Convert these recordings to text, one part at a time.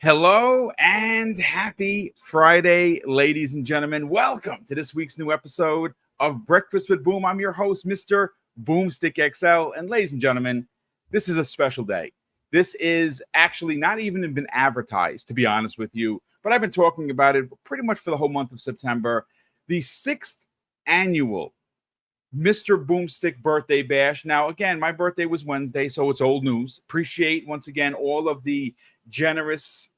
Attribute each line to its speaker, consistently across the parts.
Speaker 1: Hello and happy Friday, ladies and gentlemen. Welcome to this week's new episode of Breakfast with Boom. I'm your host, Mr. BoomStick XL. And ladies and gentlemen, this is a special day. This is actually not even been advertised, to be honest with you, but I've been talking about it pretty much for the whole month of September. The 6th annual Mr. Boomstick birthday bash. Now, again, my birthday was Wednesday, so it's old news. Appreciate, once again, all of the generous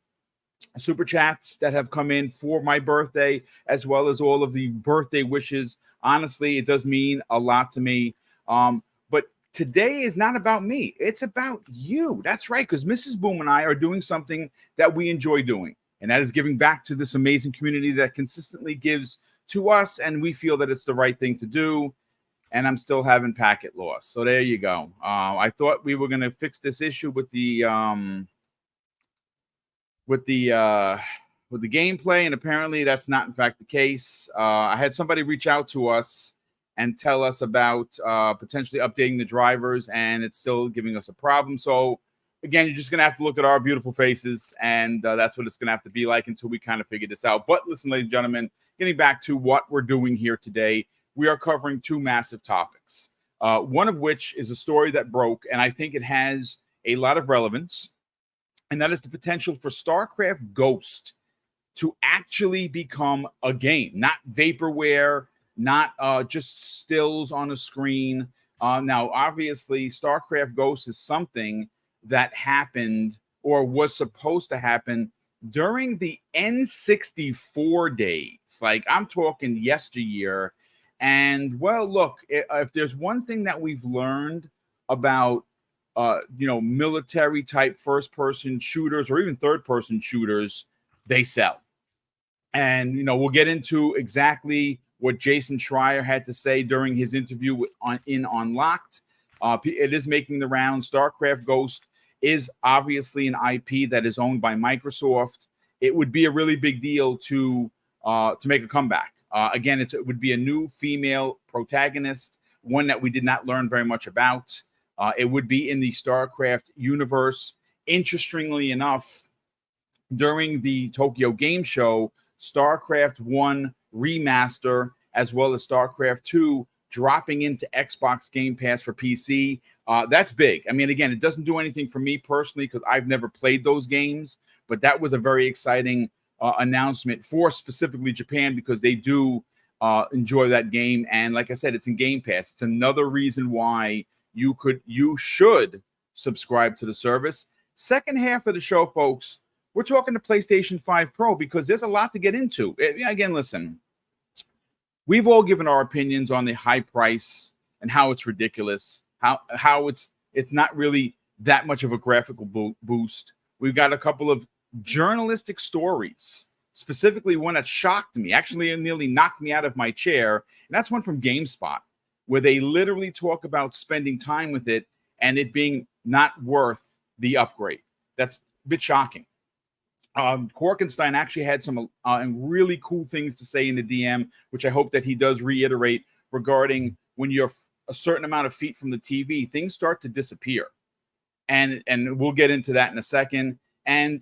Speaker 1: super chats that have come in for my birthday, as well as all of the birthday wishes. Honestly, it does mean a lot to me. But today is not about me. It's about you. That's right, because Mrs. Boom and I are doing something that we enjoy doing, and that is giving back to this amazing community that consistently gives to us, and we feel that it's the right thing to do. And I'm still having packet loss. So there you go. I thought we were going to fix this issue with the gameplay, and apparently that's not in fact the case. I had somebody reach out to us and tell us about potentially updating the drivers, and it's still giving us a problem. So again, you're just going to have to look at our beautiful faces, and that's what it's going to have to be like until we kind of figure this out. But listen, ladies and gentlemen, getting back to what we're doing here today, we are covering two massive topics, one of which is a story that broke, and I think it has a lot of relevance, and that is the potential for StarCraft Ghost to actually become a game, not vaporware, not just stills on a screen. Now, obviously, StarCraft Ghost is something that happened or was supposed to happen during the N64 days. Like, I'm talking yesteryear. And, well, look, if there's one thing that we've learned about military type first person shooters or even third person shooters, they sell. And, we'll get into exactly what Jason Schreier had to say during his interview in Unlocked. It is making the rounds. StarCraft Ghost is obviously an IP that is owned by Microsoft. It would be a really big deal to make a comeback. Again, it would be a new female protagonist, one that we did not learn very much about. It would be in the StarCraft universe. Interestingly enough, during the Tokyo Game Show, StarCraft 1 Remaster, as well as StarCraft 2, dropping into Xbox Game Pass for PC. That's big. I mean, again, it doesn't do anything for me personally because I've never played those games, but that was a very exciting announcement for specifically Japan because they do enjoy that game. And like I said, it's in Game Pass. It's another reason why you should subscribe to the service. Second half of the show, folks, we're talking to PlayStation 5 Pro because there's a lot to get into. Again, listen, we've all given our opinions on the high price and how it's ridiculous, how it's not really that much of a graphical boost. We've got a couple of journalistic stories, specifically one that shocked me, actually nearly knocked me out of my chair, and that's one from GameSpot, where they literally talk about spending time with it and it being not worth the upgrade. That's a bit shocking. Korkenstein actually had some really cool things to say in the DM, which I hope that he does reiterate regarding when you're a certain amount of feet from the TV, things start to disappear. And we'll get into that in a second. And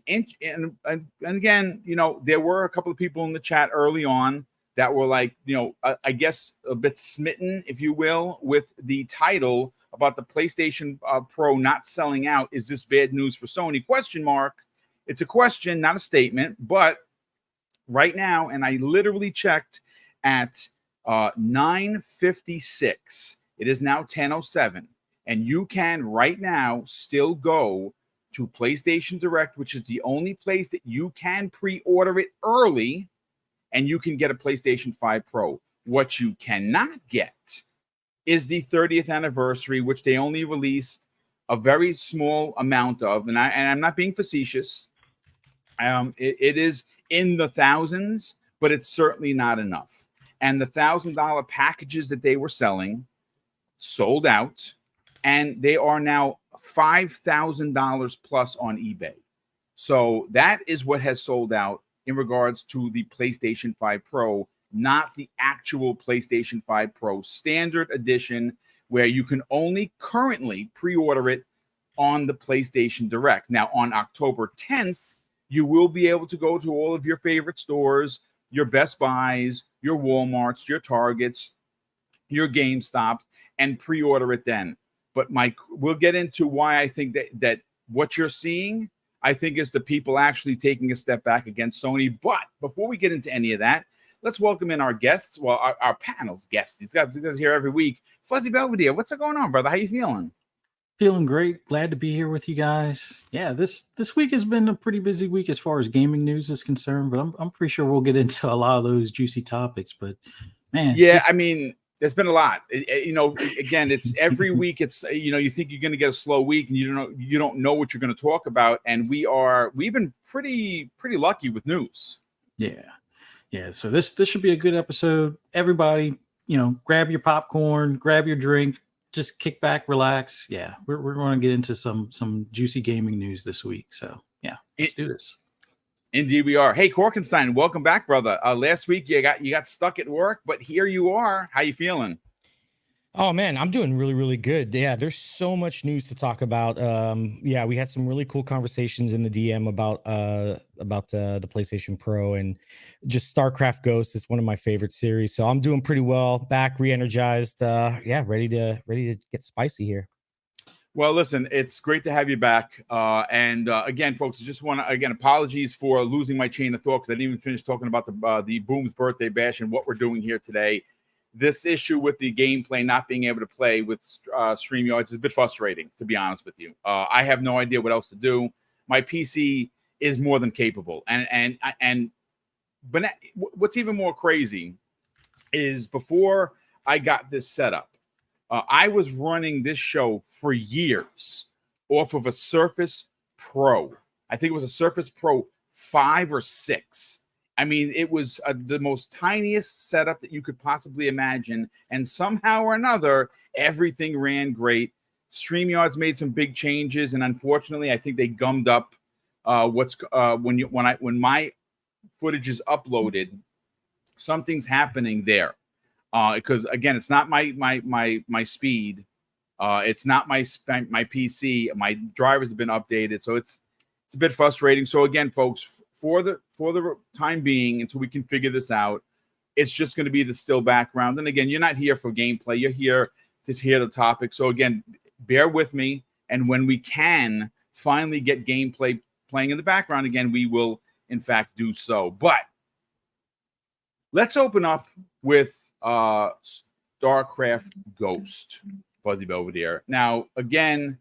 Speaker 1: again, there were a couple of people in the chat early on that were like, I guess a bit smitten, if you will, with the title about the PlayStation Pro not selling out. Is this bad news for Sony? Question mark. It's a question, not a statement. But right now, and I literally checked at 9:56. It is now 10:07. And you can right now still go to PlayStation Direct, which is the only place that you can pre-order it early, and you can get a PlayStation 5 Pro. What you cannot get is the 30th anniversary, which they only released a very small amount of, and I'm not being facetious. It is in the thousands, but it's certainly not enough. And the $1,000 packages that they were selling sold out, and they are now $5,000 plus on eBay. So that is what has sold out in regards to the PlayStation 5 Pro, not the actual PlayStation 5 Pro Standard Edition, where you can only currently pre-order it on the PlayStation Direct. Now, on October 10th, You will be able to go to all of your favorite stores, your Best Buys, your Walmarts, your Targets, your GameStops, and pre-order it then. But Mike, we'll get into why I think that what you're seeing, I think, is the people actually taking a step back against Sony. But before we get into any of that, let's welcome in our guests. Well, our panel's guests. These guys here every week. Fuzzy Belvedere, what's going on, brother? How you feeling?
Speaker 2: Feeling great. Glad to be here with you guys. Yeah, this week has been a pretty busy week as far as gaming news is concerned, but I'm pretty sure we'll get into a lot of those juicy topics. But man,
Speaker 1: yeah, I mean, there's been a lot. Again, it's every week. It's you think you're going to get a slow week, and you don't know what you're going to talk about. And we've been pretty lucky with news.
Speaker 2: Yeah. So this should be a good episode. Everybody, grab your popcorn, grab your drink. Just kick back, relax. Yeah, we're going to get into some juicy gaming news this week. So yeah, let's do this.
Speaker 1: Indeed, we are. Hey, Korkenstein, welcome back, brother. Last week you got stuck at work, but here you are. How you feeling?
Speaker 3: Oh man, I'm doing really, really good. Yeah, there's so much news to talk about. Yeah, we had some really cool conversations in the DM about the PlayStation Pro and just StarCraft Ghost is one of my favorite series. So I'm doing pretty well. Back, re-energized. Yeah, ready to get spicy here.
Speaker 1: Well, listen, it's great to have you back. And again, folks, I just want to apologies for losing my chain of thought because I didn't even finish talking about the Boom's birthday bash and what we're doing here today. This issue with the gameplay not being able to play with StreamYards is a bit frustrating, to be honest with you. I have no idea what else to do. My PC is more than capable, but what's even more crazy is before I got this set up, I was running this show for years off of a Surface Pro. I think it was a Surface Pro 5 or 6. I mean, it was the most tiniest setup that you could possibly imagine. And somehow or another, everything ran great. StreamYards made some big changes. And unfortunately, I think they gummed up when my footage is uploaded, something's happening there. Because again, it's not my speed. It's not my PC. My drivers have been updated. So it's a bit frustrating. So again, folks, for the time being, until we can figure this out, it's just going to be the still background. And again, you're not here for gameplay. You're here to hear the topic. So again, bear with me. And when we can finally get gameplay playing in the background again, we will, in fact, do so. But let's open up with StarCraft Ghost, Fuzzy Belvedere. Now, again,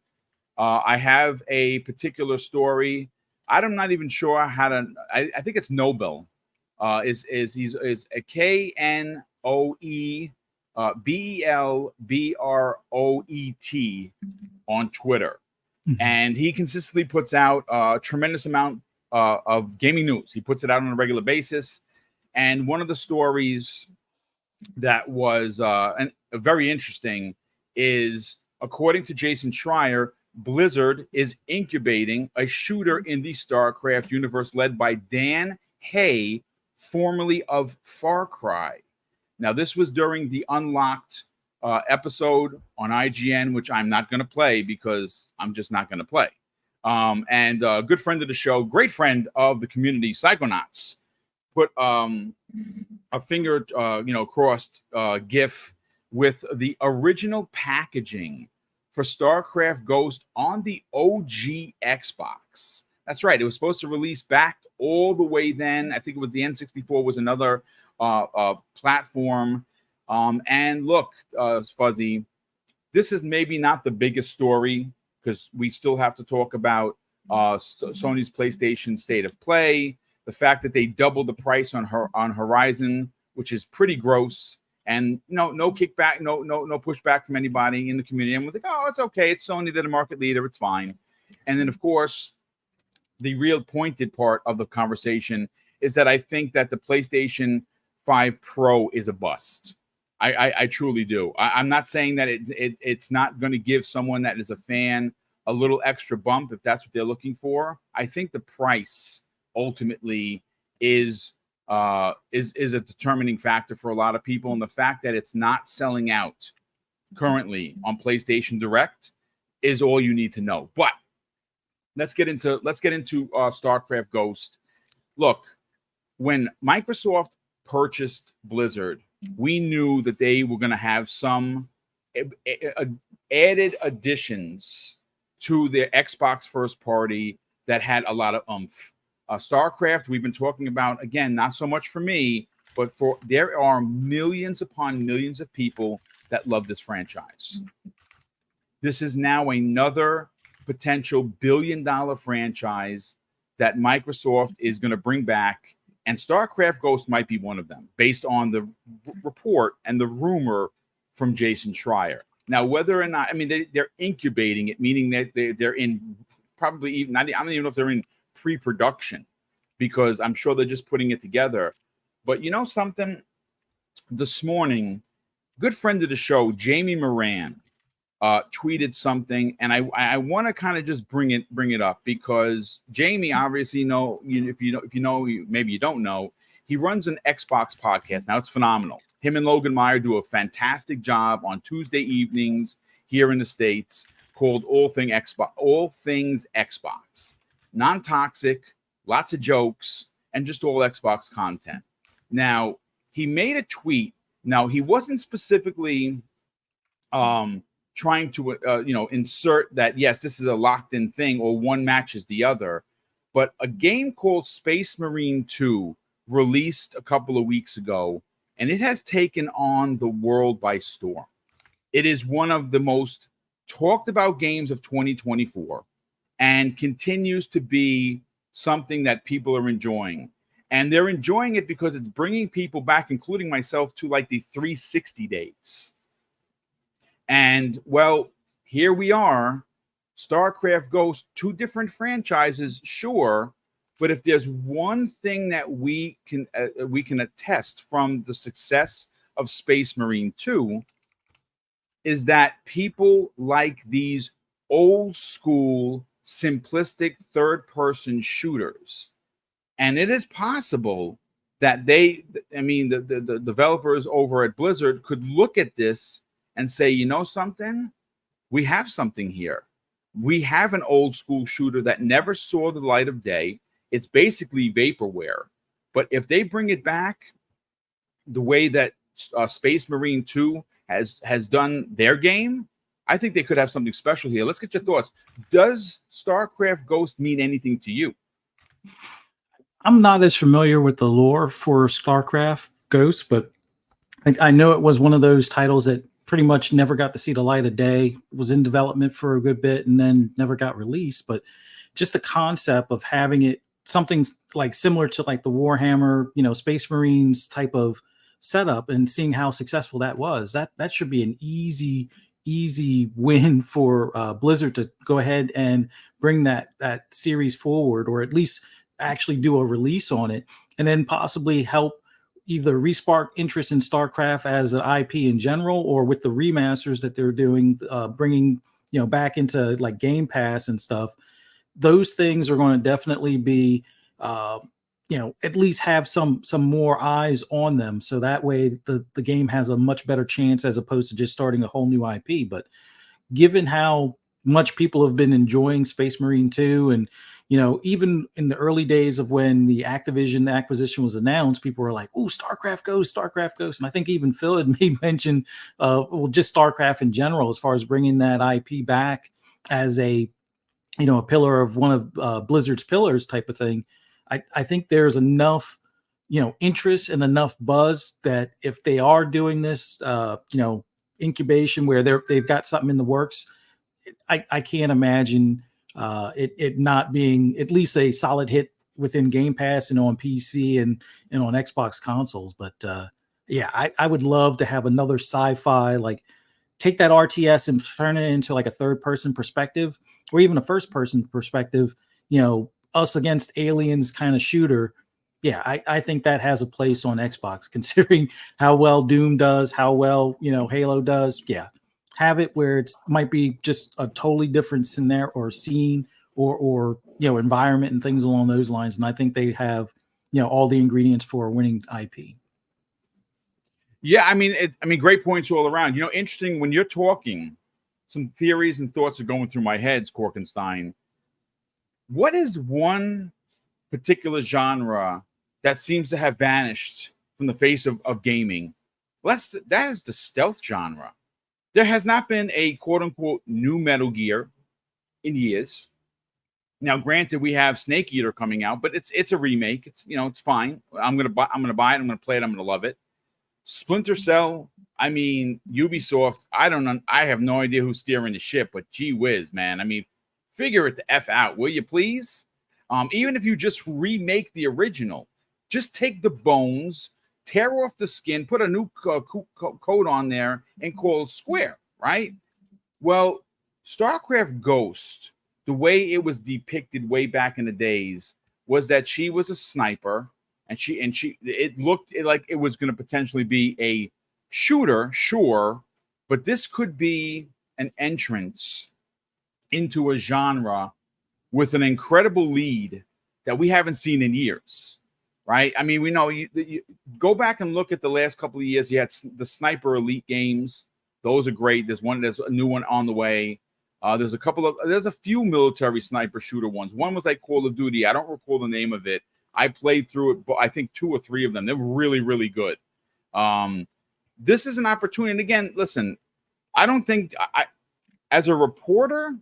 Speaker 1: I have a particular story. I'm not even sure how to. I think it's Nobel. He's a KNOE BELBROET on Twitter, and he consistently puts out a tremendous amount of gaming news. He puts it out on a regular basis, and one of the stories that was very interesting is, according to Jason Schreier, Blizzard is incubating a shooter in the StarCraft universe led by Dan Hay, formerly of Far Cry. Now, this was during the Unlocked episode on IGN, which I'm not going to play because I'm just not going to play. And a good friend of the show, great friend of the community, Psychonauts, put a finger, crossed GIF with the original packaging for StarCraft Ghost on the OG Xbox. That's right. It was supposed to release back all the way then. I think it was the N64 was another platform. And look, Fuzzy, this is maybe not the biggest story because we still have to talk about Sony's PlayStation State of Play, the fact that they doubled the price on Horizon, which is pretty gross. And no kickback, no pushback from anybody in the community. And was like, oh, it's okay. It's Sony, they're the market leader. It's fine. And then, of course, the real pointed part of the conversation is that I think that the PlayStation 5 Pro is a bust. I truly do. I'm not saying that it's not going to give someone that is a fan a little extra bump if that's what they're looking for. I think the price ultimately is a determining factor for a lot of people, and the fact that it's not selling out currently on PlayStation Direct is all you need to know. But let's get into StarCraft Ghost. Look, when Microsoft purchased Blizzard, we knew that they were going to have some added additions to their Xbox first party that had a lot of oomph. StarCraft, we've been talking about, again, not so much for me, but there are millions upon millions of people that love this franchise. This is now another potential billion-dollar franchise that Microsoft is going to bring back, and StarCraft Ghost might be one of them, based on the report and the rumor from Jason Schreier. Now, whether or not, I mean, they're incubating it, meaning that they're in probably even, I don't even know if they're in pre-production, because I'm sure they're just putting it together. But you know something? This morning, good friend of the show, Jamie Moran, tweeted something, and I want to kind of just bring it up, because Jamie, obviously, if you know, maybe you don't know, he runs an Xbox podcast. Now, it's phenomenal. Him and Logan Meyer do a fantastic job on Tuesday evenings here in the States, called All Things Xbox. Non-toxic, lots of jokes, and just all Xbox content. Now, he made a tweet. Now, he wasn't specifically trying to insert that, yes, this is a locked-in thing or one matches the other, but a game called Space Marine 2 released a couple of weeks ago, and it has taken on the world by storm. It is one of the most talked about games of 2024 and continues to be something that people are enjoying. And they're enjoying it because it's bringing people back, including myself, to like the 360 days. And, well, here we are, StarCraft Ghost, two different franchises, sure, but if there's one thing that we can attest from the success of Space Marine 2, is that people like these old school, simplistic third-person shooters. And it is possible that the developers over at Blizzard could look at this and say, you know something? We have something here. We have an old school shooter that never saw the light of day. It's basically vaporware. But if they bring it back the way that Space Marine 2 has done their game, I think they could have something special here. Let's get your thoughts. Does StarCraft Ghost mean anything to you?
Speaker 2: I'm not as familiar with the lore for StarCraft Ghost, but I know it was one of those titles that pretty much never got to see the light of day, was in development for a good bit, and then never got released. But just the concept of having it something like similar to like the Warhammer, Space Marines type of setup, and seeing how successful that was, that should be an easy win for Blizzard to go ahead and bring that series forward, or at least actually do a release on it, and then possibly help either respark interest in StarCraft as an IP in general, or with the remasters that they're doing, bringing back into like Game Pass and stuff. Those things are going to definitely be at least have some more eyes on them, so that way the game has a much better chance, as opposed to just starting a whole new IP. But given how much people have been enjoying Space Marine 2, and even in the early days of when the Activision acquisition was announced, people were like, "Oh, StarCraft Ghost," and I think even Phil had made mention of just StarCraft in general, as far as bringing that IP back as a pillar of one of Blizzard's pillars type of thing. I think there's enough interest and enough buzz that if they are doing this incubation where they've got something in the works, I can't imagine it not being at least a solid hit within Game Pass and on PC and on Xbox consoles. But I would love to have another sci-fi, like take that RTS and turn it into like a third-person perspective, or even a first-person perspective, us against aliens kind of shooter. Yeah, I think that has a place on Xbox, considering how well Doom does, how well Halo does. Yeah, have it where it's might be just a totally different scenario or scene or environment and things along those lines. And I think they have all the ingredients for a winning IP.
Speaker 1: Yeah, I mean, great points all around. Interesting when you're talking, some theories and thoughts are going through my head, Korkenstein. what is one particular genre that seems to have vanished from the face of gaming? Well, that is the stealth genre. There has not been a quote unquote new Metal Gear in years. Now, granted, we have Snake Eater coming out, but it's a remake. It's it's fine. I'm gonna buy it. I'm gonna play it. I'm gonna love it. Splinter Cell. I mean, Ubisoft. I don't know. I have no idea who's steering the ship, but gee whiz, man. I mean, figure it the F out, will you please? Even if you just remake the original, just take the bones, tear off the skin, put a new coat on there, and call it square, right? Well, StarCraft Ghost, the way it was depicted way back in the days, was that she was a sniper, and it looked like it was going to potentially be a shooter, sure, but this could be an entrance into a genre with an incredible lead that we haven't seen in years, right? I mean, we know you go back and look at the last couple of years. You had the Sniper Elite games; those are great. There's a new one on the way. There's a few military sniper shooter ones. One was like Call of Duty. I don't recall the name of it. I played through it, but I think 2 or 3 of them. They're really, really good. This is an opportunity. And again, listen, I don't think as a reporter,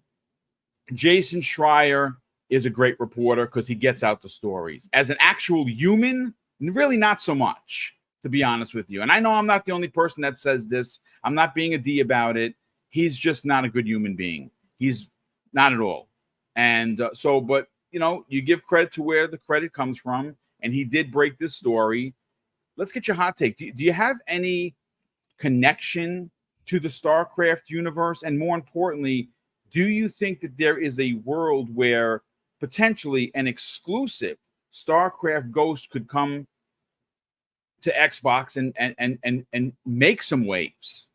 Speaker 1: Jason Schreier is a great reporter because he gets out the stories. As an actual human, really not so much, to be honest with you. And I know I'm not the only person that says this. I'm not being a D about it. He's just not a good human being. He's not at all. And but you give credit to where the credit comes from. And he did break this story. Let's get your hot take. Do you have any connection to the StarCraft universe? And more importantly, do you think that there is a world where potentially an exclusive StarCraft Ghost could come to Xbox and make some waves?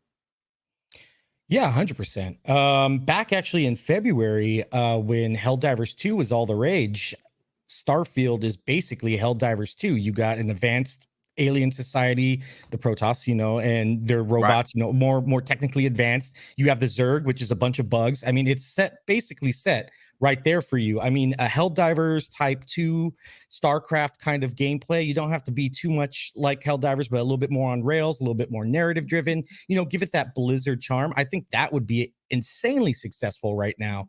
Speaker 3: Yeah, 100%. Back actually in February, when Helldivers 2 was all the rage, Starfield is basically Helldivers 2. You got an advanced alien society, the Protoss, and their robots, right, more technically advanced. You have the Zerg, which is a bunch of bugs. I mean, it's basically set right there for you. I mean, a Helldivers type 2 StarCraft kind of gameplay. You don't have to be too much like Helldivers, but a little bit more on rails, a little bit more narrative driven, give it that Blizzard charm. I think that would be insanely successful right now,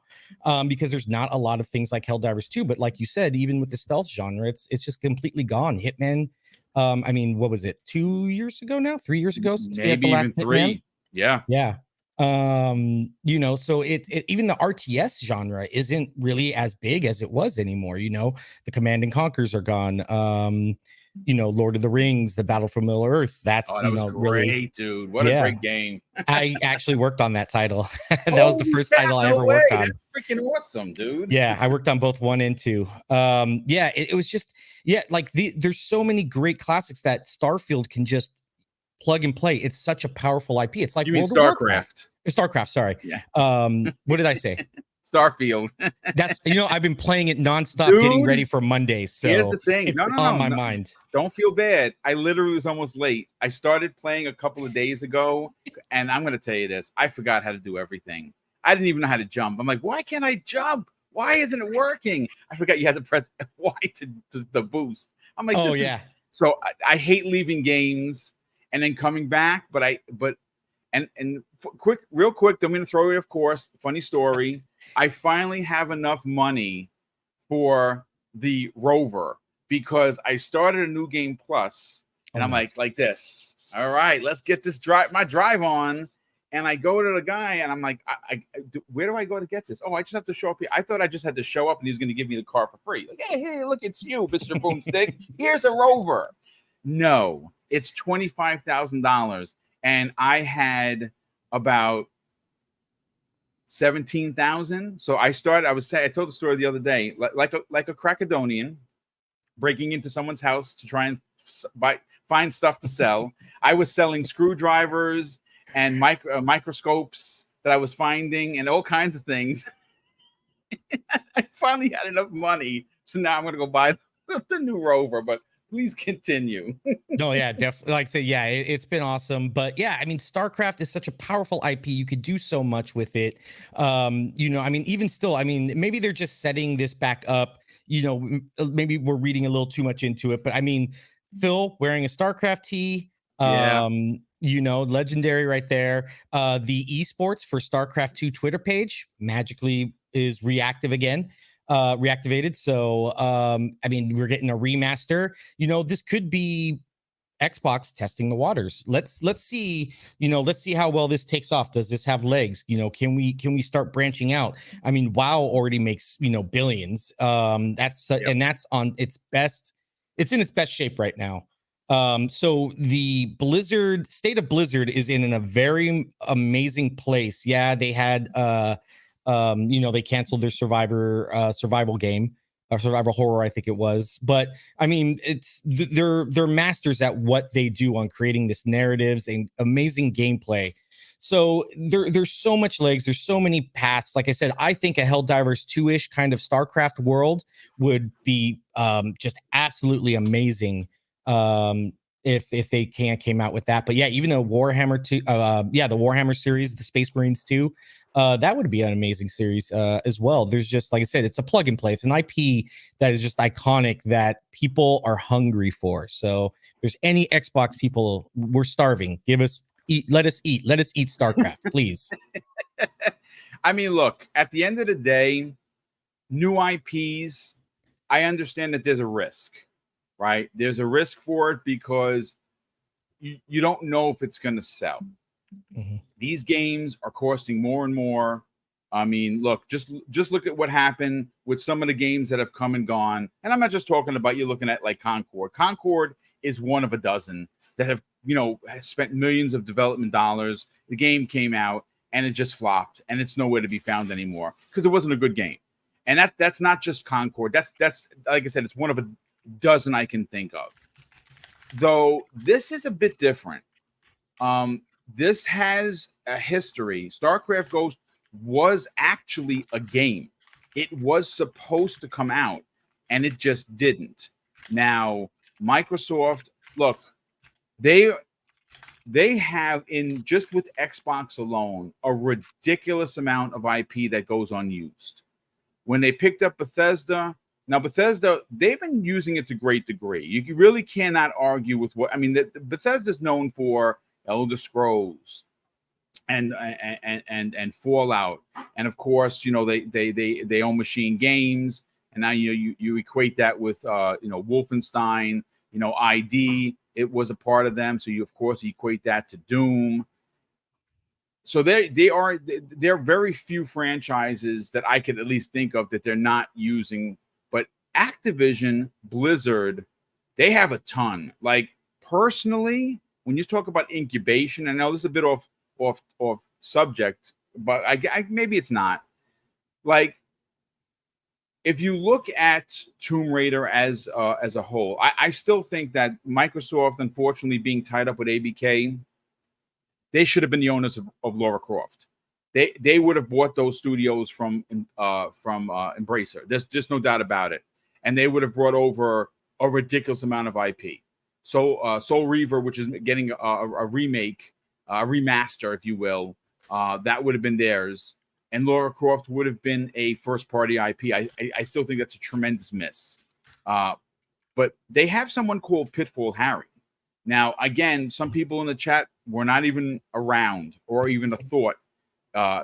Speaker 3: because there's not a lot of things like Helldivers 2, but like you said, even with the stealth genre, it's just completely gone. Hitman, I mean, what was it, 2 years ago now, 3 years ago since we had the last
Speaker 1: even 3
Speaker 3: Hitman?
Speaker 1: Yeah.
Speaker 3: So it even the RTS genre isn't really as big as it was anymore. The Command and Conquers are gone. Lord of the Rings, the Battle for Middle Earth. That's
Speaker 1: that was great,
Speaker 3: really,
Speaker 1: dude. What a great game.
Speaker 3: I actually worked on that title. That was the first title I ever worked on.
Speaker 1: That's freaking awesome, dude.
Speaker 3: Yeah, I worked on both 1 and 2. It was just, like there's so many great classics that Starfield can just plug and play. It's such a powerful IP. It's like
Speaker 1: you mean
Speaker 3: World of Warcraft.
Speaker 1: StarCraft.
Speaker 3: StarCraft, sorry.
Speaker 1: Yeah.
Speaker 3: What did I say?
Speaker 1: Starfield.
Speaker 3: That's I've been playing it nonstop,
Speaker 1: Dude,
Speaker 3: getting ready for Mondays. So
Speaker 1: here's the thing.
Speaker 3: It's
Speaker 1: no,
Speaker 3: on my mind.
Speaker 1: Don't feel bad. I literally was almost late. I started playing a couple of days ago, and I'm going to tell you this. I forgot how to do everything. I didn't even know how to jump. I'm like, why can't I jump? Why isn't it working? I forgot you had to press Y to the boost. I'm like,
Speaker 3: oh yeah.
Speaker 1: So I hate leaving games and then coming back, real quick, I'm going to throw it, of course, funny story. I finally have enough money for the Rover because I started a new game plus, and I'm
Speaker 3: nice.
Speaker 1: like this. All right, let's get this drive on. And I go to the guy, and I'm like, where do I go to get this? Oh, I just have to show up here. I thought I just had to show up, and he was going to give me the car for free. Like, hey, look, it's you, Mr. Boomstick. Here's a Rover. No, it's $25,000, and I had about 17,000. So I told the story the other day, like a Crackadonian breaking into someone's house to try and find stuff to sell. I was selling screwdrivers and microscopes that I was finding and all kinds of things. I finally had enough money, so now I'm going to go buy the new Rover. But Please continue.
Speaker 3: No, yeah, definitely. Like I say, yeah, it's been awesome. But yeah, I mean, StarCraft is such a powerful IP. You could do so much with it. I mean, even still, I mean, maybe they're just setting this back up. Maybe we're reading a little too much into it. But I mean, Phil wearing a StarCraft tee,
Speaker 1: Yeah.
Speaker 3: legendary right there. The esports for StarCraft 2 Twitter page magically is reactivated. So I mean, we're getting a remaster. This could be Xbox testing the waters. Let's see, let's see how well this takes off. Does this have legs? Can we start branching out? I mean, WoW already makes, billions. And that's on its best. It's in its best shape right now. So the state of Blizzard is in a very amazing place. Yeah, they had they canceled their survival game, or survival horror, I think it was. But I mean, they're masters at what they do on creating this narratives and amazing gameplay. So there's so much legs, there's so many paths. Like I said, I think a Helldivers 2-ish kind of StarCraft world would be just absolutely amazing. If they came out with that. But yeah, even a Warhammer 2, the Warhammer series, the Space Marines 2, that would be an amazing series as well. There's just, like I said, it's a plug and play. It's an IP that is just iconic that people are hungry for. So if there's any Xbox people, we're starving. Let us eat StarCraft, please.
Speaker 1: I mean, look, at the end of the day, new IPs, I understand that there's a risk, right? There's a risk for it because you don't know if it's going to sell. Mm-hmm. These games are costing more and more. I mean, look, just look at what happened with some of the games that have come and gone. And I'm not just talking about, you're looking at like Concord. Concord is one of a dozen that have, spent millions of development dollars. The game came out and it just flopped, and it's nowhere to be found anymore because it wasn't a good game. And that's not just Concord. That's like I said, it's one of a dozen I can think of. Though this is a bit different. This has a history. StarCraft Ghost was actually a game. It was supposed to come out, and it just didn't. Now, Microsoft, look, they have, in just with Xbox alone, a ridiculous amount of IP that goes unused. When they picked up Bethesda, now Bethesda, they've been using it to great degree. You really cannot argue with what, I mean, Bethesda's known for Elder Scrolls and Fallout, and of course, they own Machine Games, and now you equate that with Wolfenstein, ID. It was a part of them, so you of course equate that to Doom. So there are very few franchises that I could at least think of that they're not using. But Activision, Blizzard, they have a ton. Like, personally, when you talk about incubation, I know this is a bit off subject, but I maybe it's not. Like, if you look at Tomb Raider as a whole, I still think that Microsoft, unfortunately, being tied up with ABK, they should have been the owners of Lara Croft. They would have bought those studios from Embracer. There's just no doubt about it, and they would have brought over a ridiculous amount of IP. So Soul Reaver, which is getting a remake, a remaster, if you will, that would have been theirs. And Lara Croft would have been a first-party IP. I still think that's a tremendous miss. But they have someone called Pitfall Harry. Now, again, some people in the chat were not even around or even a thought. I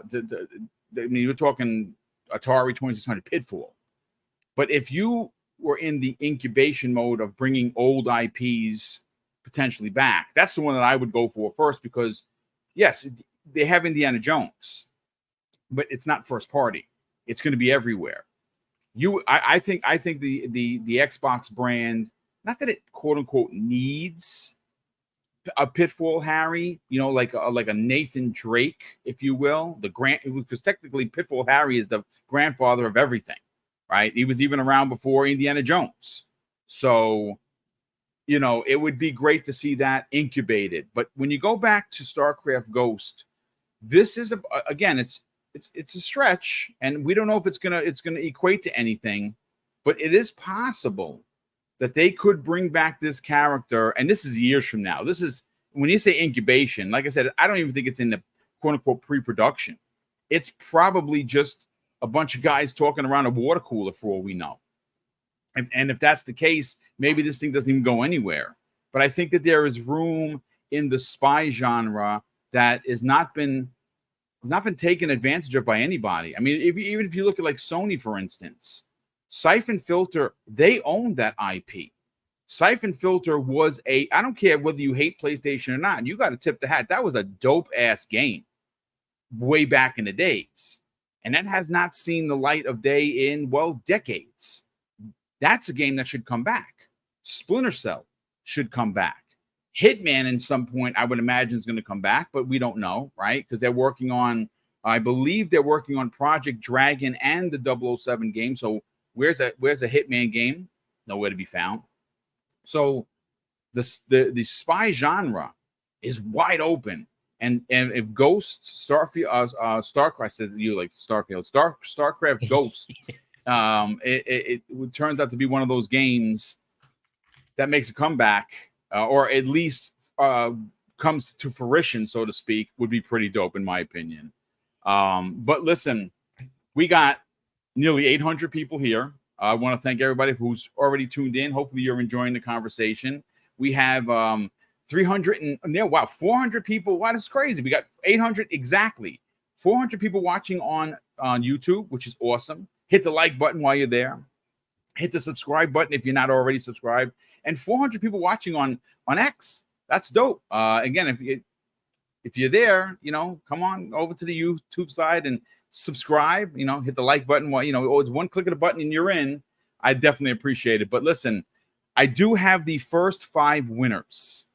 Speaker 1: mean, we're talking Atari 2600 Pitfall. But if you were in the incubation mode of bringing old IPs potentially back, that's the one that I would go for first, because, yes, they have Indiana Jones, but it's not first party. It's going to be everywhere. I think the Xbox brand, not that it quote unquote needs a Pitfall Harry, like a Nathan Drake, if you will, because technically Pitfall Harry is the grandfather of everything, right? He was even around before Indiana Jones. So, it would be great to see that incubated. But when you go back to StarCraft Ghost, this is again, it's a stretch, and we don't know if it's gonna equate to anything, but it is possible that they could bring back this character, and this is years from now. This is when you say incubation, like I said, I don't even think it's in the quote unquote pre-production. It's probably just a bunch of guys talking around a water cooler for all we know. And if that's the case, maybe this thing doesn't even go anywhere. But I think that there is room in the spy genre that has not been taken advantage of by anybody. I mean, even if you look at like Sony, for instance, Siphon Filter, they own that IP. Siphon Filter was I don't care whether you hate PlayStation or not, you got to tip the hat. That was a dope ass game way back in the days. And that has not seen the light of day in, well, decades. That's a game that should come back. Splinter Cell should come back. Hitman, in some point, I would imagine is going to come back, but we don't know, right? Because they're working on, I believe they're working on Project Dragon and the 007 game. So where's a Hitman game? Nowhere to be found. So the spy genre is wide open. And if Ghost, Starfield, StarCraft, said you like Starfield, StarCraft Ghost, it turns out to be one of those games that makes a comeback, or at least comes to fruition, so to speak, would be pretty dope in my opinion. But listen, we got nearly 800 people here. I want to thank everybody who's already tuned in. Hopefully you're enjoying the conversation. We have 400 people. Wow, that's crazy. We got 800 exactly. 400 people watching on YouTube, which is awesome. Hit the like button while you're there. Hit the subscribe button if you're not already subscribed. And 400 people watching on X. That's dope. Again, if you're there, come on over to the YouTube side and subscribe. Hit the like button. It's one click of the button and you're in. I definitely appreciate it. But listen, I do have the first 5 winners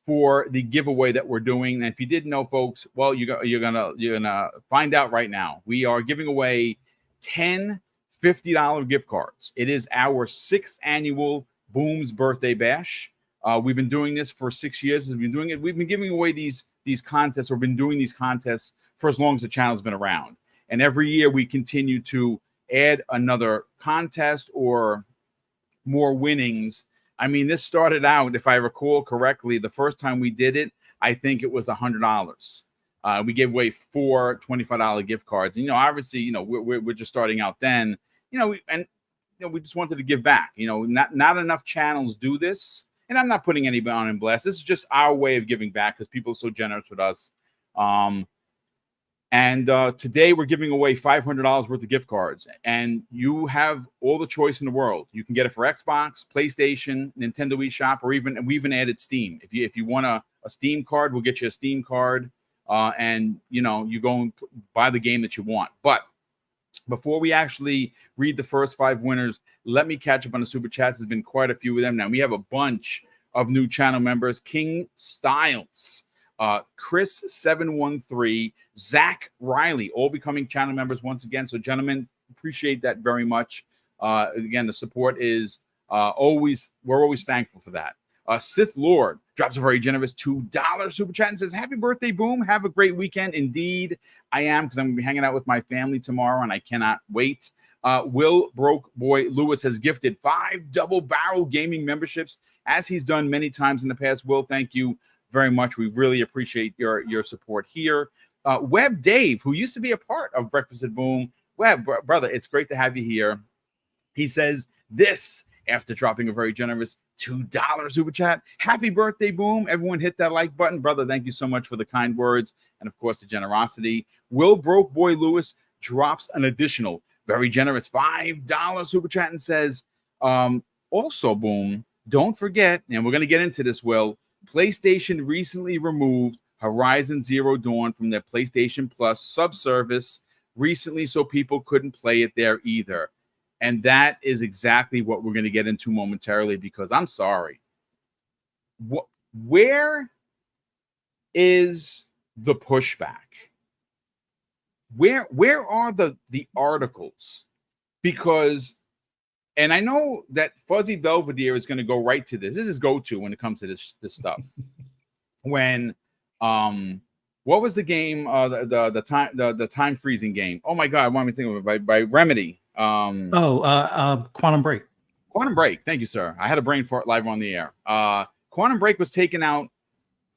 Speaker 1: for the giveaway that we're doing. And if you didn't know, folks, well, you're gonna find out right now. We are giving away 10 $50 gift cards. It is our 6th annual Boom's Birthday Bash. We've been doing this for 6 years. We've been giving away these contests. We've been doing these contests for as long as the channel's been around. And every year we continue to add another contest or more winnings. I mean, this started out, if I recall correctly, the first time we did it, I think it was $100. We gave away 4 $25 gift cards. And, obviously, we're just starting out then, we just wanted to give back. Not enough channels do this. And I'm not putting anybody on in blast. This is just our way of giving back because people are so generous with us. And today we're giving away $500 worth of gift cards. And you have all the choice in the world. You can get it for Xbox, PlayStation, Nintendo eShop, or we even added Steam. If you want a Steam card, we'll get you a Steam card. And you go and buy the game that you want. But before we actually read the first 5 winners, let me catch up on the super chats. There's been quite a few of them now. We have a bunch of new channel members. King Styles, Chris 713, Zach Riley, all becoming channel members once again. So, gentlemen, appreciate that very much. Again, the support is we're always thankful for that. Sith Lord drops a very generous $2 super chat and says, "Happy birthday, Boom. Have a great weekend." Indeed, I am, because I'm going to be hanging out with my family tomorrow, and I cannot wait. Will Broke Boy Lewis has gifted 5 Double Barrel Gaming memberships, as he's done many times in the past. Will, thank you very much. We really appreciate your support here. Webb Dave, who used to be a part of Breakfast at Boom. Webb, brother, it's great to have you here. He says this after dropping a very generous $2 super chat. "Happy birthday, Boom." Everyone hit that like button. Brother, thank you so much for the kind words and, of course, the generosity. Will Broke Boy Lewis drops an additional very generous $5 super chat and says, also, Boom, don't forget, and we're going to get into this, Will, PlayStation recently removed Horizon Zero Dawn from their PlayStation Plus subservice recently, so people couldn't play it there either. And that is exactly what we're going to get into momentarily, because I'm sorry. Where is the pushback? Where are the articles? Because, and I know that Fuzzy Belvedere is going to go right to this. This is go-to when it comes to this stuff. When what was the game? The time freezing game. Oh my God, I want me to think of it by Remedy.
Speaker 2: Quantum Break.
Speaker 1: Quantum Break. Thank you, sir. I had a brain fart live on the air. Quantum Break was taken out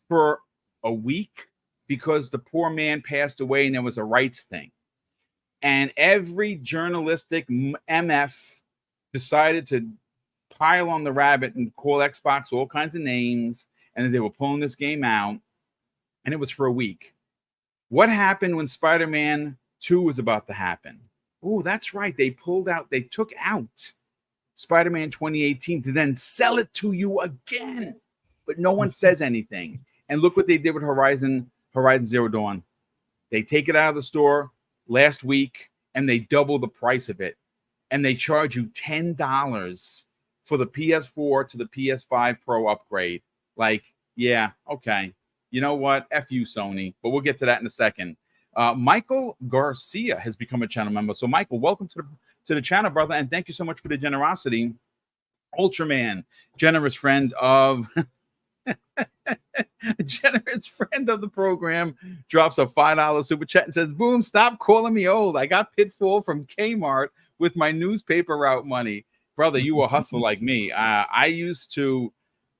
Speaker 1: for a week because the poor man passed away and there was a rights thing. And every journalistic MF decided to pile on the rabbit and call Xbox all kinds of names, and they were pulling this game out, and it was for a week. What happened when Spider-Man 2 was about to happen? Oh, that's right. They took out Spider-Man 2018 to then sell it to you again. But no one says anything. And look what they did with Horizon Zero Dawn. They take it out of the store last week, and they double the price of it. And they charge you $10 for the PS4 to the PS5 Pro upgrade. Like, yeah, okay. You know what? F you, Sony. But we'll get to that in a second. Michael Garcia has become a channel member. So, Michael, welcome to the channel, brother, and thank you so much for the generosity. Ultraman, generous friend of the program, drops a $5 super chat and says, "Boom, stop calling me old. I got Pitfall from Kmart with my newspaper route money." Brother, you a hustler like me. I used to.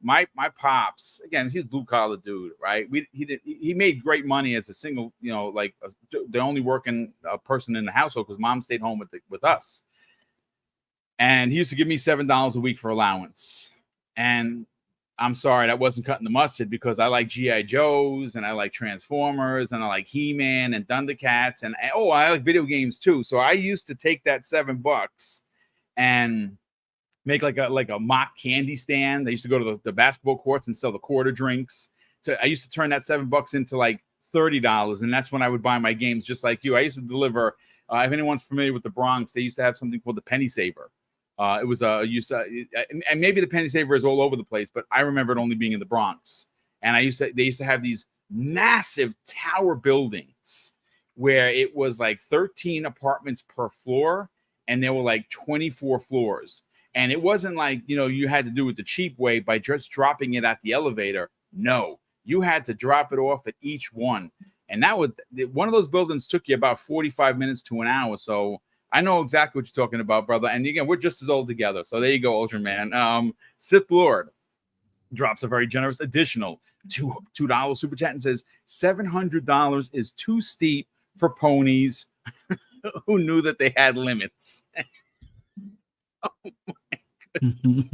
Speaker 1: My pops, again, he's a blue collar dude, right? He made great money as a single, the only working person in the household because mom stayed home with us. And he used to give me $7 a week for allowance. And I'm sorry, that wasn't cutting the mustard because I like G.I. Joes and I like Transformers and I like He-Man and Thundercats and I like video games too. So I used to take that $7 and make like a mock candy stand. I used to go to the basketball courts and sell the quarter drinks. I used to turn that $7 into like $30, and that's when I would buy my games just like you. I used to deliver. If anyone's familiar with the Bronx, they used to have something called the Penny Saver. It was and maybe the Penny Saver is all over the place, but I remember it only being in the Bronx. And they used to have these massive tower buildings where it was like 13 apartments per floor, and there were like 24 floors. And it wasn't like, you had to do it the cheap way by just dropping it at the elevator. No, you had to drop it off at each one. And that was one of those buildings took you about 45 minutes to an hour. So I know exactly what you're talking about, brother. And again, we're just as old together. So there you go, Ultraman. Sith Lord drops a very generous additional $2 super chat and says $700 is too steep for ponies who knew that they had limits. Oh my goodness.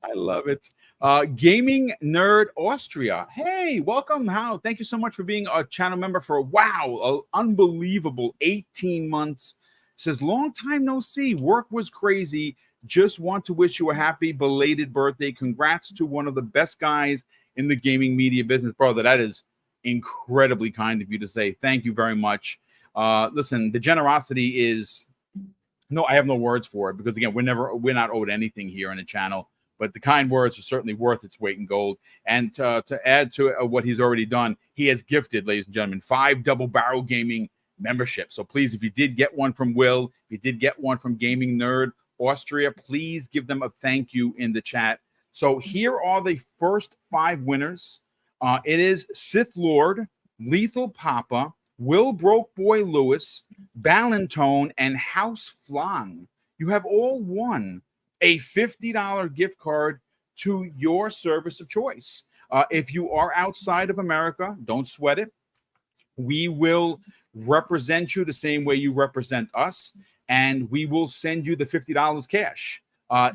Speaker 1: I love it. Gaming Nerd Austria. Hey, welcome. How? Thank you so much for being a channel member for an unbelievable 18 months. Says, long time no see. Work was crazy. Just want to wish you a happy belated birthday. Congrats to one of the best guys in the gaming media business. Brother, that is incredibly kind of you to say. Thank you very much. Listen, the generosity is... No, I have no words for it because, again, we're not owed anything here on the channel. But the kind words are certainly worth its weight in gold. And to add to what he's already done, he has gifted, ladies and gentlemen, 5 Double Barrel Gaming memberships. So please, if you did get one from Will, if you did get one from Gaming Nerd Austria, please give them a thank you in the chat. So here are the first 5 winners. It is Sith Lord, Lethal Papa, Will Broke Boy Lewis, Ballantone, and House Flan. You have all won a $50 gift card to your service of choice. If you are outside of America, don't sweat it. We will represent you the same way you represent us, and we will send you the $50 cash.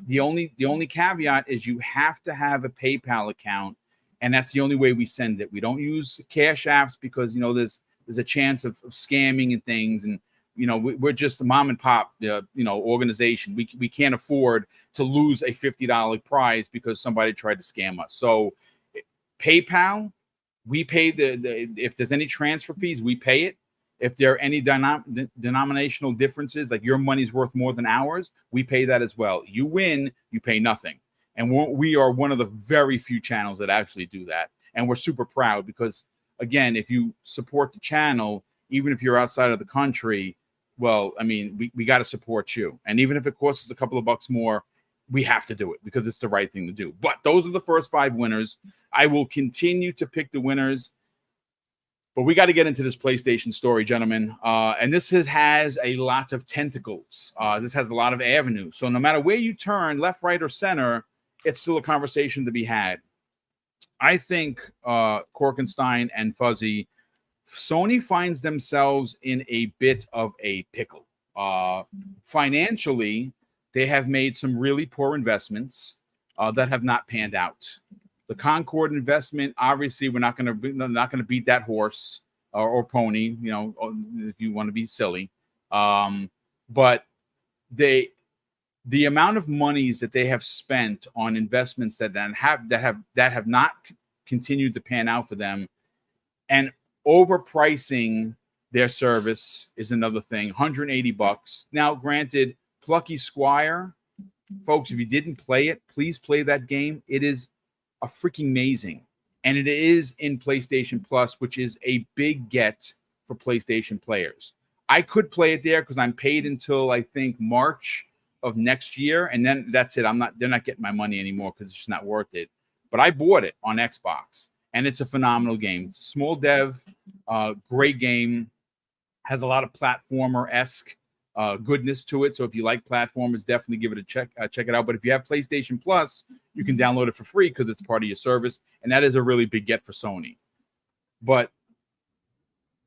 Speaker 1: The only caveat is you have to have a PayPal account, and that's the only way we send it. We don't use cash apps because there's a chance of scamming and things, and we're just a mom and pop organization. We can't afford to lose a $50 prize because somebody tried to scam us. So PayPal, we pay if there's any transfer fees, we pay it. If there are any denominational differences, like your money's worth more than ours, we pay that as well. You win, you pay nothing. And we are one of the very few channels that actually do that. And we're super proud because, again, if you support the channel, even if you're outside of the country, well, I mean, we got to support you. And even if it costs us a couple of bucks more, we have to do it because it's the right thing to do. But those are the first 5 winners. I will continue to pick the winners But we got to get into this PlayStation story, gentlemen. And this has a lot of tentacles. This has a lot of avenues. So no matter where you turn, left, right, or center, it's still a conversation to be had. I think Korkenstein and Fuzzy, Sony finds themselves in a bit of a pickle. Financially, they have made some really poor investments that have not panned out. The Concord investment, obviously, we're not going to beat that horse or pony, you know, if you want to be silly. But the amount of monies that they have spent on investments that have not continued to pan out for them, and overpricing their service is another thing. $180. Now, granted, Plucky Squire, folks, if you didn't play it, please play that game. It is a freaking amazing, and it is in PlayStation Plus, which is a big get for PlayStation players. I could play it there because I'm paid until I think March of next year, and then that's it. They're not getting my money anymore because it's just not worth it. But I bought it on Xbox, and it's a phenomenal game. It's a small dev, great game, has a lot of platformer-esque goodness to it. So if you like platformers, definitely give it a check it out. But if you have PlayStation Plus, you can download it for free because it's part of your service, and that is a really big get for Sony. But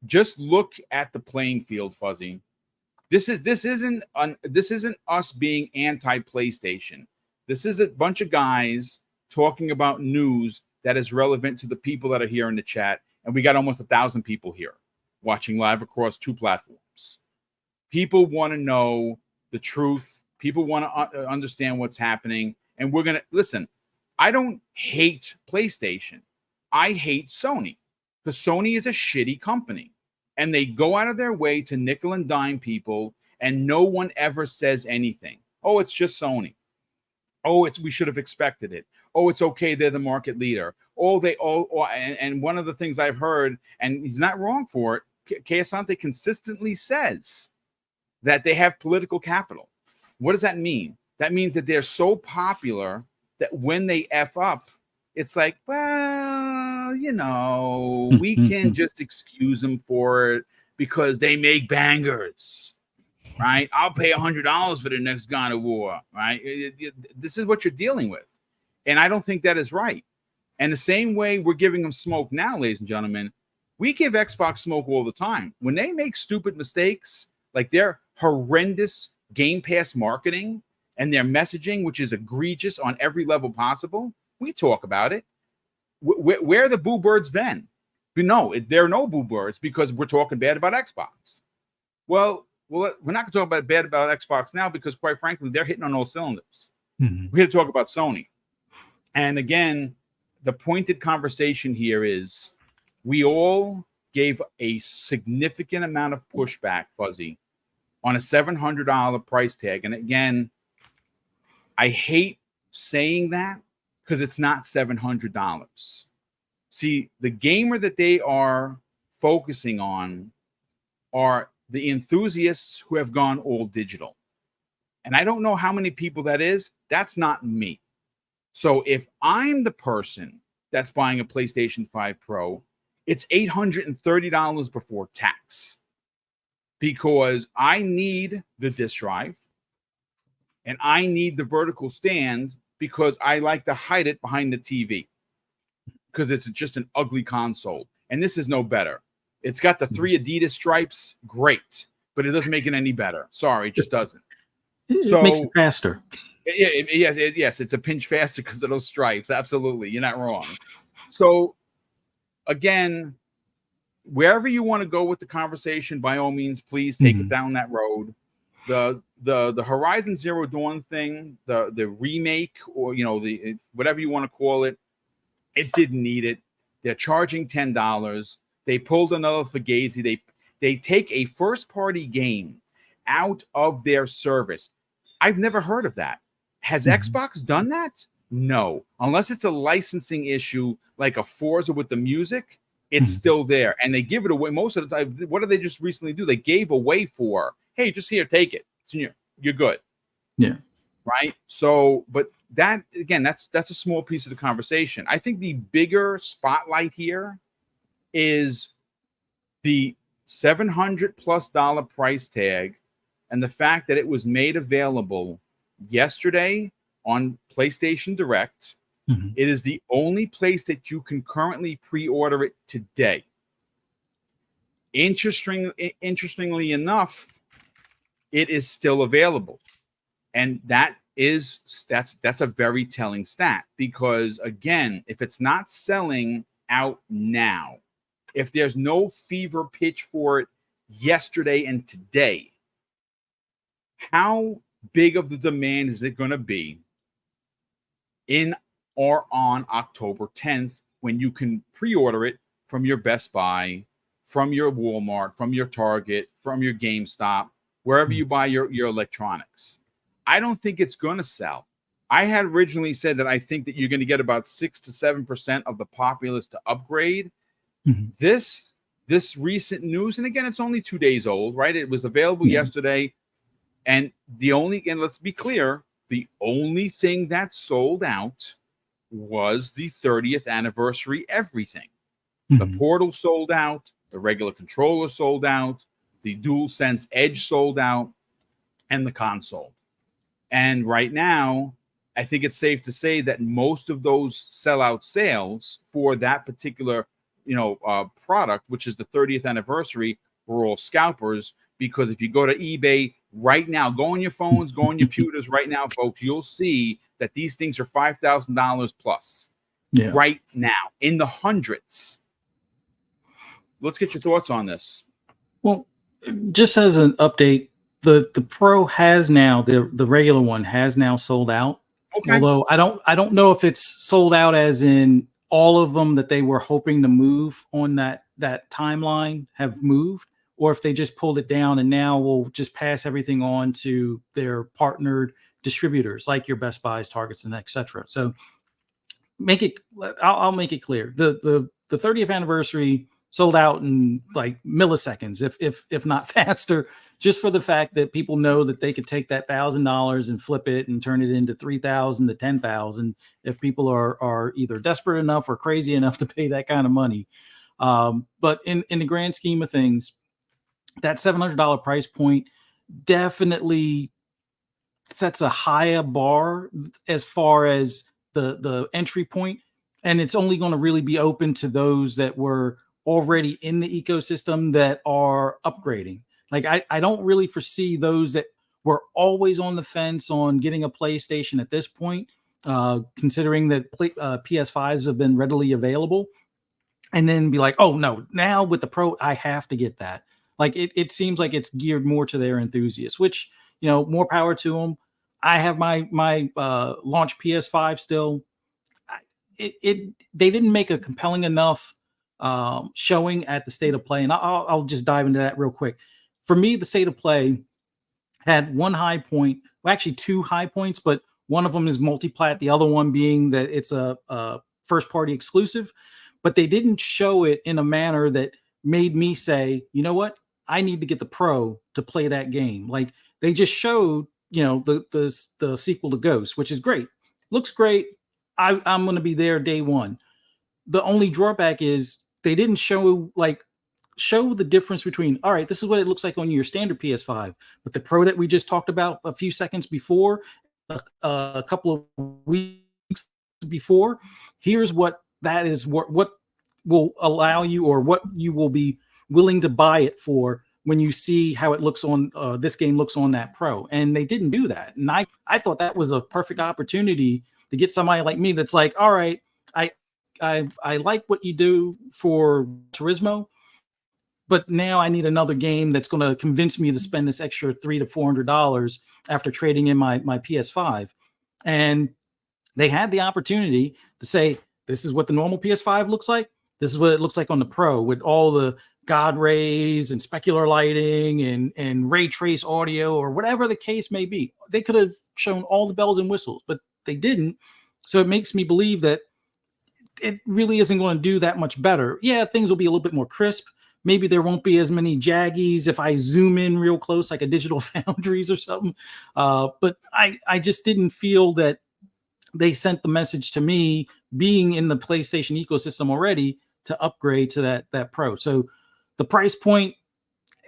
Speaker 1: just look at the playing field, Fuzzy. This isn't us being anti-PlayStation. This is a bunch of guys talking about news that is relevant to the people that are here in the chat, and we got almost 1,000 people here watching live across 2 platforms. People want to know the truth. People want to understand what's happening. And we're going to listen. I don't hate PlayStation. I hate Sony because Sony is a shitty company and they go out of their way to nickel and dime people, and no one ever says anything. Oh, it's just Sony. Oh, we should have expected it. Oh, it's okay. They're the market leader. And one of the things I've heard, and he's not wrong for it, Keasante consistently says that they have political capital. What does that mean? That means that they're so popular that when they F up, it's like, well, you know, we can just excuse them for it because they make bangers, right? I'll pay $100 for the next God of War, right? This is what you're dealing with. And I don't think that is right. And the same way we're giving them smoke now, ladies and gentlemen, we give Xbox smoke all the time. When they make stupid mistakes, like their horrendous Game Pass marketing and their messaging, which is egregious on every level possible, we talk about it. Where are the boo birds then? No, there are no boo birds because we're talking bad about Xbox. Well, we're not going to talk about bad about Xbox now because, quite frankly, they're hitting on all cylinders. We're here to talk about Sony. And again, the pointed conversation here is we all gave a significant amount of pushback, Fuzzy, on a $700 price tag. And again, I hate saying that because it's not $700. See, the gamer that they are focusing on are the enthusiasts who have gone all digital. And I don't know how many people that is. That's not me. So if I'm the person that's buying a PlayStation 5 Pro, it's $830 before tax because I need the disk drive and I need the vertical stand because I like to hide it behind the TV because it's just an ugly console. And this is no better. It's got the 3 Adidas stripes. Great. But it doesn't make it any better. Sorry, it just doesn't.
Speaker 2: It makes it faster.
Speaker 1: Yes, it's a pinch faster because of those stripes. Absolutely. You're not wrong. So, again, wherever you want to go with the conversation, by all means, please take it down that road. The Horizon Zero Dawn thing, the remake, or the whatever you want to call it, it didn't need it. They're charging $10. They pulled another Fugazi. They take a first-party game out of their service. I've never heard of that. Has Xbox done that? No. Unless it's a licensing issue like a Forza with the music, it's still there. And they give it away most of the time. What did they just recently do? They gave away hey, just here, take it. You're good.
Speaker 2: Yeah.
Speaker 1: Right? So, but that, again, that's a small piece of the conversation. I think the bigger spotlight here is The $700+ price tag and the fact that it was made available yesterday on PlayStation Direct, it is the only place that you can currently pre-order it today. Interestingly enough, it is still available. And that's a very telling stat, because again, if it's not selling out now, if there's no fever pitch for it yesterday and today, how big of the demand is it going to be in or on October 10th when you can pre-order it from your Best Buy, from your Walmart, from your Target, from your GameStop, wherever you buy your electronics? I don't think it's going to sell. I had originally said that I think that you're going to get about 6 to 7% of the populace to upgrade. This recent news, and again, it's only 2 days old, right? It was available yesterday. And let's be clear, the only thing that sold out was the 30th anniversary everything. The Portal sold out, the regular controller sold out, the DualSense Edge sold out, and the console. And right now, I think it's safe to say that most of those sellout sales for that particular, product, which is the 30th anniversary, were all scalpers. Because if you go to eBay right now, go on your phones, go on your computers right now, folks, you'll see that these things are $5,000 plus right now, in the hundreds. Let's get your thoughts on this.
Speaker 2: Well, just as an update, the Pro has now, the regular one has now sold out. Okay. Although I don't know if it's sold out as in all of them that they were hoping to move on that timeline have moved, or if they just pulled it down and now will just pass everything on to their partnered distributors like your Best Buys, Targets, and etc. So I'll make it clear. The 30th anniversary sold out in like milliseconds, if not faster, just for the fact that people know that they could take that $1,000 and flip it and turn it into $3,000 to $10,000 if people are either desperate enough or crazy enough to pay that kind of money. But in the grand scheme of things, that $700 price point definitely sets a higher bar as far as the entry point, and it's only going to really be open to those that were already in the ecosystem that are upgrading. Like I don't really foresee those that were always on the fence on getting a PlayStation at this point, considering that PS5s have been readily available, and then be like, oh no, now with the Pro, I have to get that. Like it seems like it's geared more to their enthusiasts, which, more power to them. I have my launch PS5 still. They didn't make a compelling enough showing at the State of Play, and I'll just dive into that real quick. For me, the State of Play had one high point, well, actually two high points, but one of them is multi-plat, the other one being that it's a first-party exclusive, but they didn't show it in a manner that made me say, you know what, I need to get the Pro to play that game. Like they just showed, the sequel to Ghost, which is great, looks great. I'm going to be there day one. The only drawback is they didn't show the difference between, all right, this is what it looks like on your standard PS5, but the Pro that we just talked about a few seconds before, a couple of weeks before, here's what that is, what will allow you, or what you will be willing to buy it for when you see how it looks on this game looks on that Pro. And they didn't do that. And I thought that was a perfect opportunity to get somebody like me that's like, all right, I like what you do for Turismo, but now I need another game that's going to convince me to spend this extra $300 to $400 after trading in my PS5. And they had the opportunity to say, this is what the normal PS5 looks like. This is what it looks like on the Pro, with all the God rays and specular lighting and ray trace audio, or whatever the case may be. They could have shown all the bells and whistles, but they didn't. So it makes me believe that it really isn't going to do that much better. Yeah, things will be a little bit more crisp. Maybe there won't be as many jaggies if I zoom in real close, like a digital Foundries or something. But I just didn't feel that they sent the message to me, being in the PlayStation ecosystem already, to upgrade to that Pro. So The price point,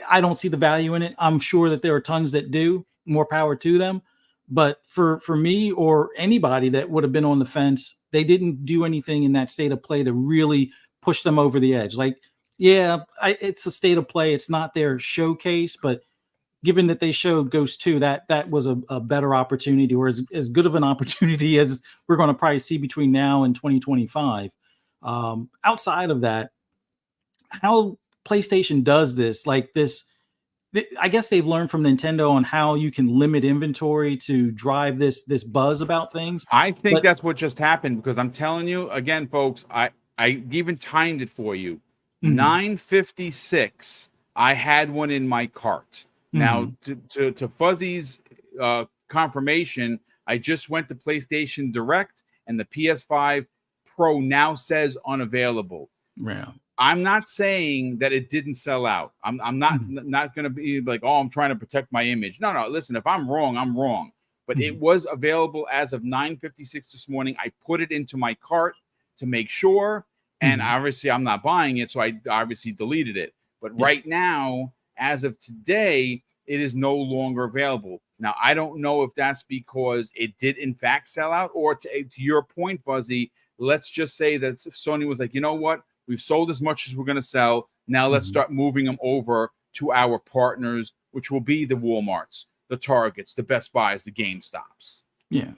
Speaker 2: I don't see the value in it. I'm sure that there are tons that do. More power to them. But for me or anybody that would have been on the fence, they didn't do anything in that state of play to really push them over the edge. Like, yeah, it's a state of play. It's not their showcase, but given that they showed Ghost 2, that was a better opportunity, or as good of an opportunity as we're going to probably see between now and 2025. Outside of that, how PlayStation does this, like this, I guess they've learned from Nintendo on how you can limit inventory to drive this buzz about things.
Speaker 1: I think that's what just happened, because I'm telling you again, folks, I even timed it for you. 9:56. I had one in my cart. Now, to Fuzzy's confirmation, I just went to PlayStation Direct, and the PS5 Pro now says unavailable.
Speaker 2: Yeah.
Speaker 1: I'm not saying that it didn't sell out. I'm not going to be like, oh, I'm trying to protect my image. No. Listen, if I'm wrong, I'm wrong. But it was available as of 9:56 this morning. I put it into my cart to make sure, and obviously I'm not buying it, so I obviously deleted it. But right now, as of today, it is no longer available. Now, I don't know if that's because it did in fact sell out, or to your point, Fuzzy, let's just say that Sony was like, you know what? We've sold as much as we're going to sell. Now let's start moving them over to our partners, which will be the Walmarts, the Targets, the Best Buys, the GameStops.
Speaker 2: Yeah.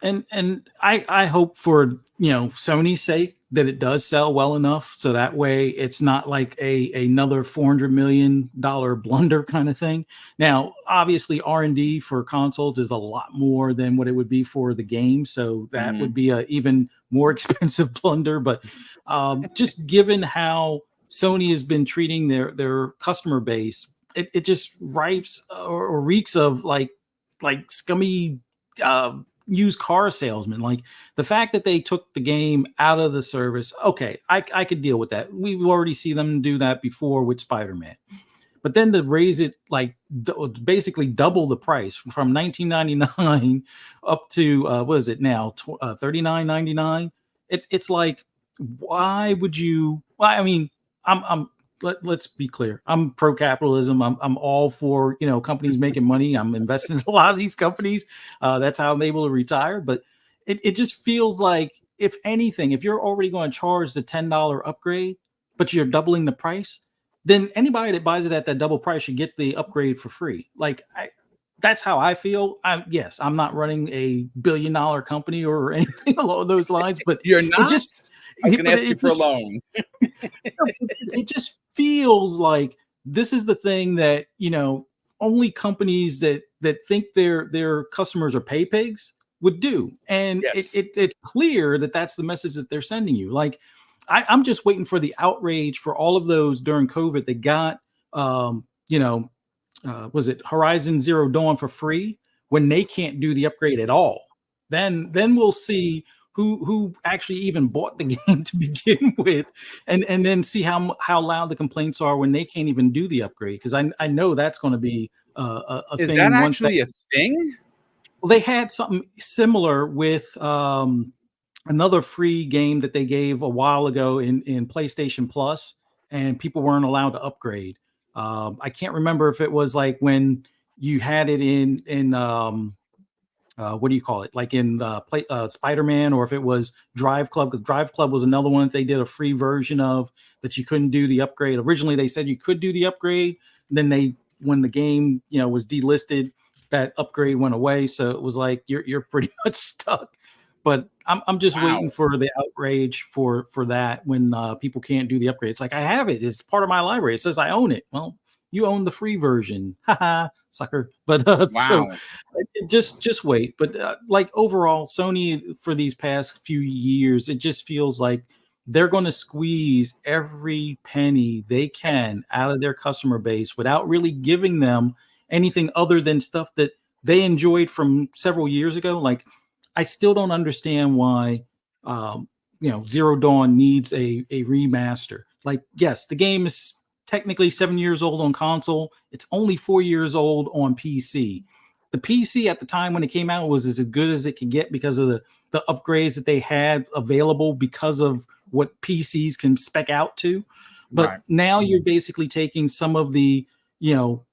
Speaker 2: And I hope for, Sony's sake that it does sell well enough so that way it's not like another $400 million blunder kind of thing. Now, obviously R&D for consoles is a lot more than what it would be for the game, so that would be a even more expensive blunder. But just given how Sony has been treating their customer base, it just reeks of like scummy used car salesman. Like the fact that they took the game out of the service, okay, I could deal with that. We've already seen them do that before with Spider-Man. But then to raise it like basically double the price from $19.99 up to what is it now, $39.99? It's like, why would you? Well, I mean, let's be clear. I'm pro capitalism. I'm all for companies making money. I'm investing in a lot of these companies. That's how I'm able to retire. But it just feels like, if anything, if you're already going to charge the $10 upgrade, but you're doubling the price, then anybody that buys it at that double price should get the upgrade for free. Like that's how I feel. Yes, I'm not running a billion-dollar company or anything along those lines, but
Speaker 1: you're not. I can ask you for a loan.
Speaker 2: It just feels like this is the thing that only companies that think their customers are pay pigs would do, and it's clear that that's the message that they're sending you. Like I'm just waiting for the outrage for all of those during COVID that got was it Horizon Zero Dawn for free when they can't do the upgrade at all. Then we'll see who actually even bought the game to begin with, and then see how loud the complaints are when they can't even do the upgrade, because I know that's going to be a thing.
Speaker 1: Is that actually a thing?
Speaker 2: Well, they had something similar with another free game that they gave a while ago in PlayStation Plus, and people weren't allowed to upgrade. I can't remember if it was like when you had it in what do you call it? Like in Spider-Man, or if it was Drive Club, because Drive Club was another one that they did a free version of that you couldn't do the upgrade. Originally, they said you could do the upgrade. Then when the game, was delisted, that upgrade went away. So it was like, you're pretty much stuck. But I'm just waiting for the outrage for that when people can't do the upgrade. It's like, I have it. It's part of my library. It says I own it. Well, you own the free version. Haha, sucker. But so just wait. But like overall, Sony for these past few years, it just feels like they're going to squeeze every penny they can out of their customer base without really giving them anything other than stuff that they enjoyed from several years ago. Like, I still don't understand why, Zero Dawn needs a remaster. Like, yes, the game is technically 7 years old on console. It's only 4 years old on PC. The PC at the time when it came out was as good as it could get because of the upgrades that they had available because of what PCs can spec out to. But
Speaker 1: Right.
Speaker 2: now you're basically taking some of the,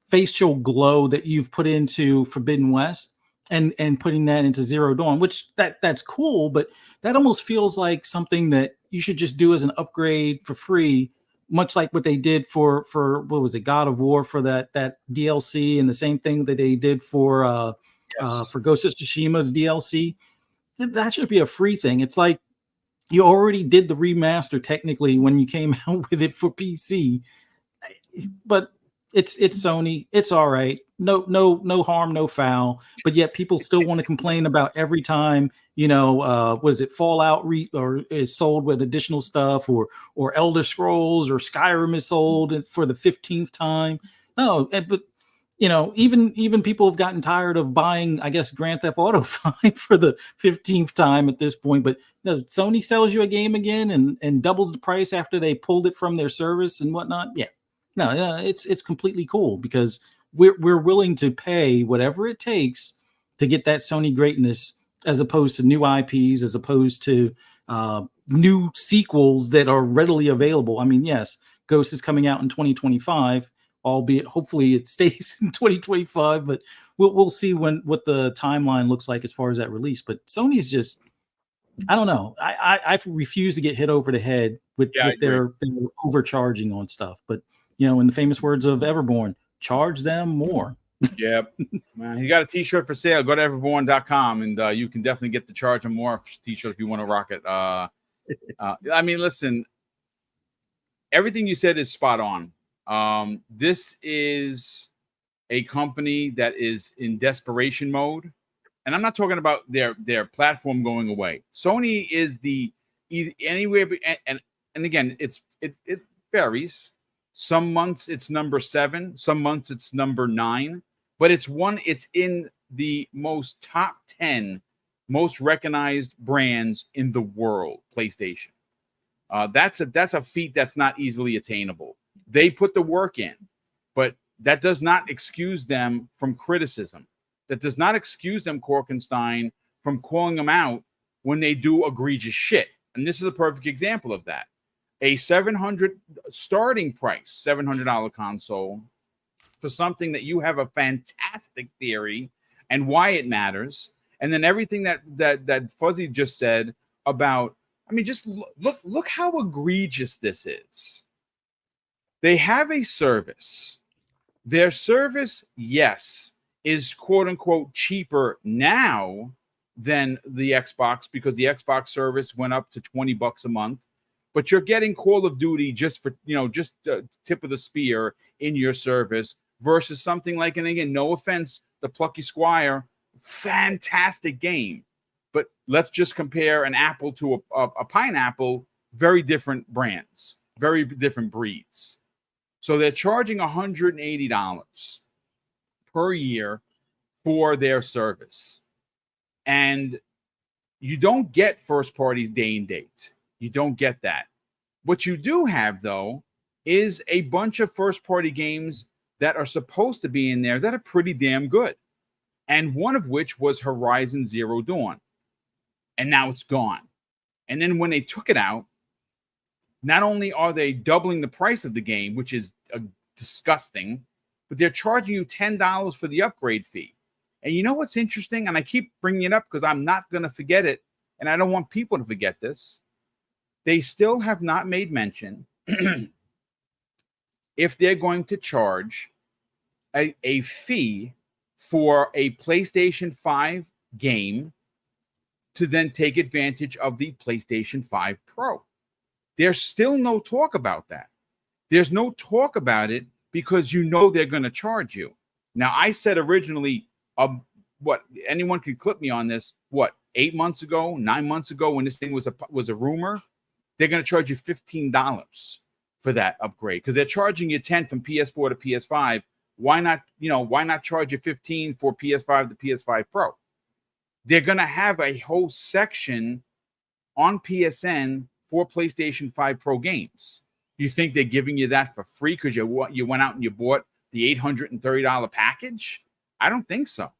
Speaker 2: facial glow that you've put into Forbidden West and putting that into Zero Dawn, which that's cool, but that almost feels like something that you should just do as an upgrade for free, much like what they did for what was it, God of War, for that DLC, and the same thing that they did for Ghost of Tsushima's DLC. That should be a free thing. It's like you already did the remaster technically when you came out with it for PC, but it's Sony. It's all right. No harm, no foul. But yet people still want to complain about every time, was it Fallout or is sold with additional stuff, or Elder Scrolls or Skyrim is sold for the 15th time. No, but even people have gotten tired of buying, I guess, Grand Theft Auto 5 for the 15th time at this point. But no, Sony sells you a game again and doubles the price after they pulled it from their service and whatnot. Yeah. No, it's completely cool, because we're willing to pay whatever it takes to get that Sony greatness, as opposed to new IPs, as opposed to new sequels that are readily available. I mean, yes, Ghost is coming out in 2025, albeit hopefully it stays in 2025, but we'll see what the timeline looks like as far as that release. But Sony is just, I don't know. I refuse to get hit over the head with their overcharging on stuff. But in the famous words of Everborn, charge them more.
Speaker 1: Yep. Man, you got a t-shirt for sale. Go to everborn.com and you can definitely get the charge and more t-shirt if you want to rock it. I mean, listen, everything you said is spot on. This is a company that is in desperation mode. And I'm not talking about their platform going away. Sony is anywhere, and again, it varies. Some months it's number 7, some months it's number 9, but it's in the most top 10 most recognized brands in the world. PlayStation. That's a feat that's not easily attainable. They put the work in, but that does not excuse them from criticism. That does not excuse them, Korkenstein, from calling them out when they do egregious shit. And this is a perfect example of that. A $700 starting price, $700 console for something that you have a fantastic theory and why it matters. And then everything that Fuzzy just said about, I mean, just look how egregious this is. They have a service. Their service, yes, is quote unquote cheaper now than the Xbox, because the Xbox service went up to $20 a month. But you're getting Call of Duty just for, just tip of the spear in your service, versus something like, and again, no offense, the Plucky Squire, fantastic game. But let's just compare an apple to a pineapple, very different brands, very different breeds. So they're charging $180 per year for their service. And you don't get first party day and date. You don't get that. What you do have, though, is a bunch of first party games that are supposed to be in there that are pretty damn good. And one of which was Horizon Zero Dawn. And now it's gone. And then when they took it out, not only are they doubling the price of the game, which is disgusting, but they're charging you $10 for the upgrade fee. And you know what's interesting? And I keep bringing it up because I'm not going to forget it, and I don't want people to forget this. They still have not made mention if they're going to charge a fee for a PlayStation 5 game to then take advantage of the PlayStation 5 Pro. There's still no talk about that. There's no talk about it because they're going to charge you. Now, I said originally, anyone can clip me on this, 8 months ago, 9 months ago, when this thing was a rumor, they're going to charge you $15 for that upgrade, because they're charging you $10 from PS4 to PS5. Why not charge you $15 for PS5 to PS5 Pro? They're going to have a whole section on PSN for PlayStation 5 Pro games. You think they're giving you that for free because you went out and you bought the $830 package? I don't think so.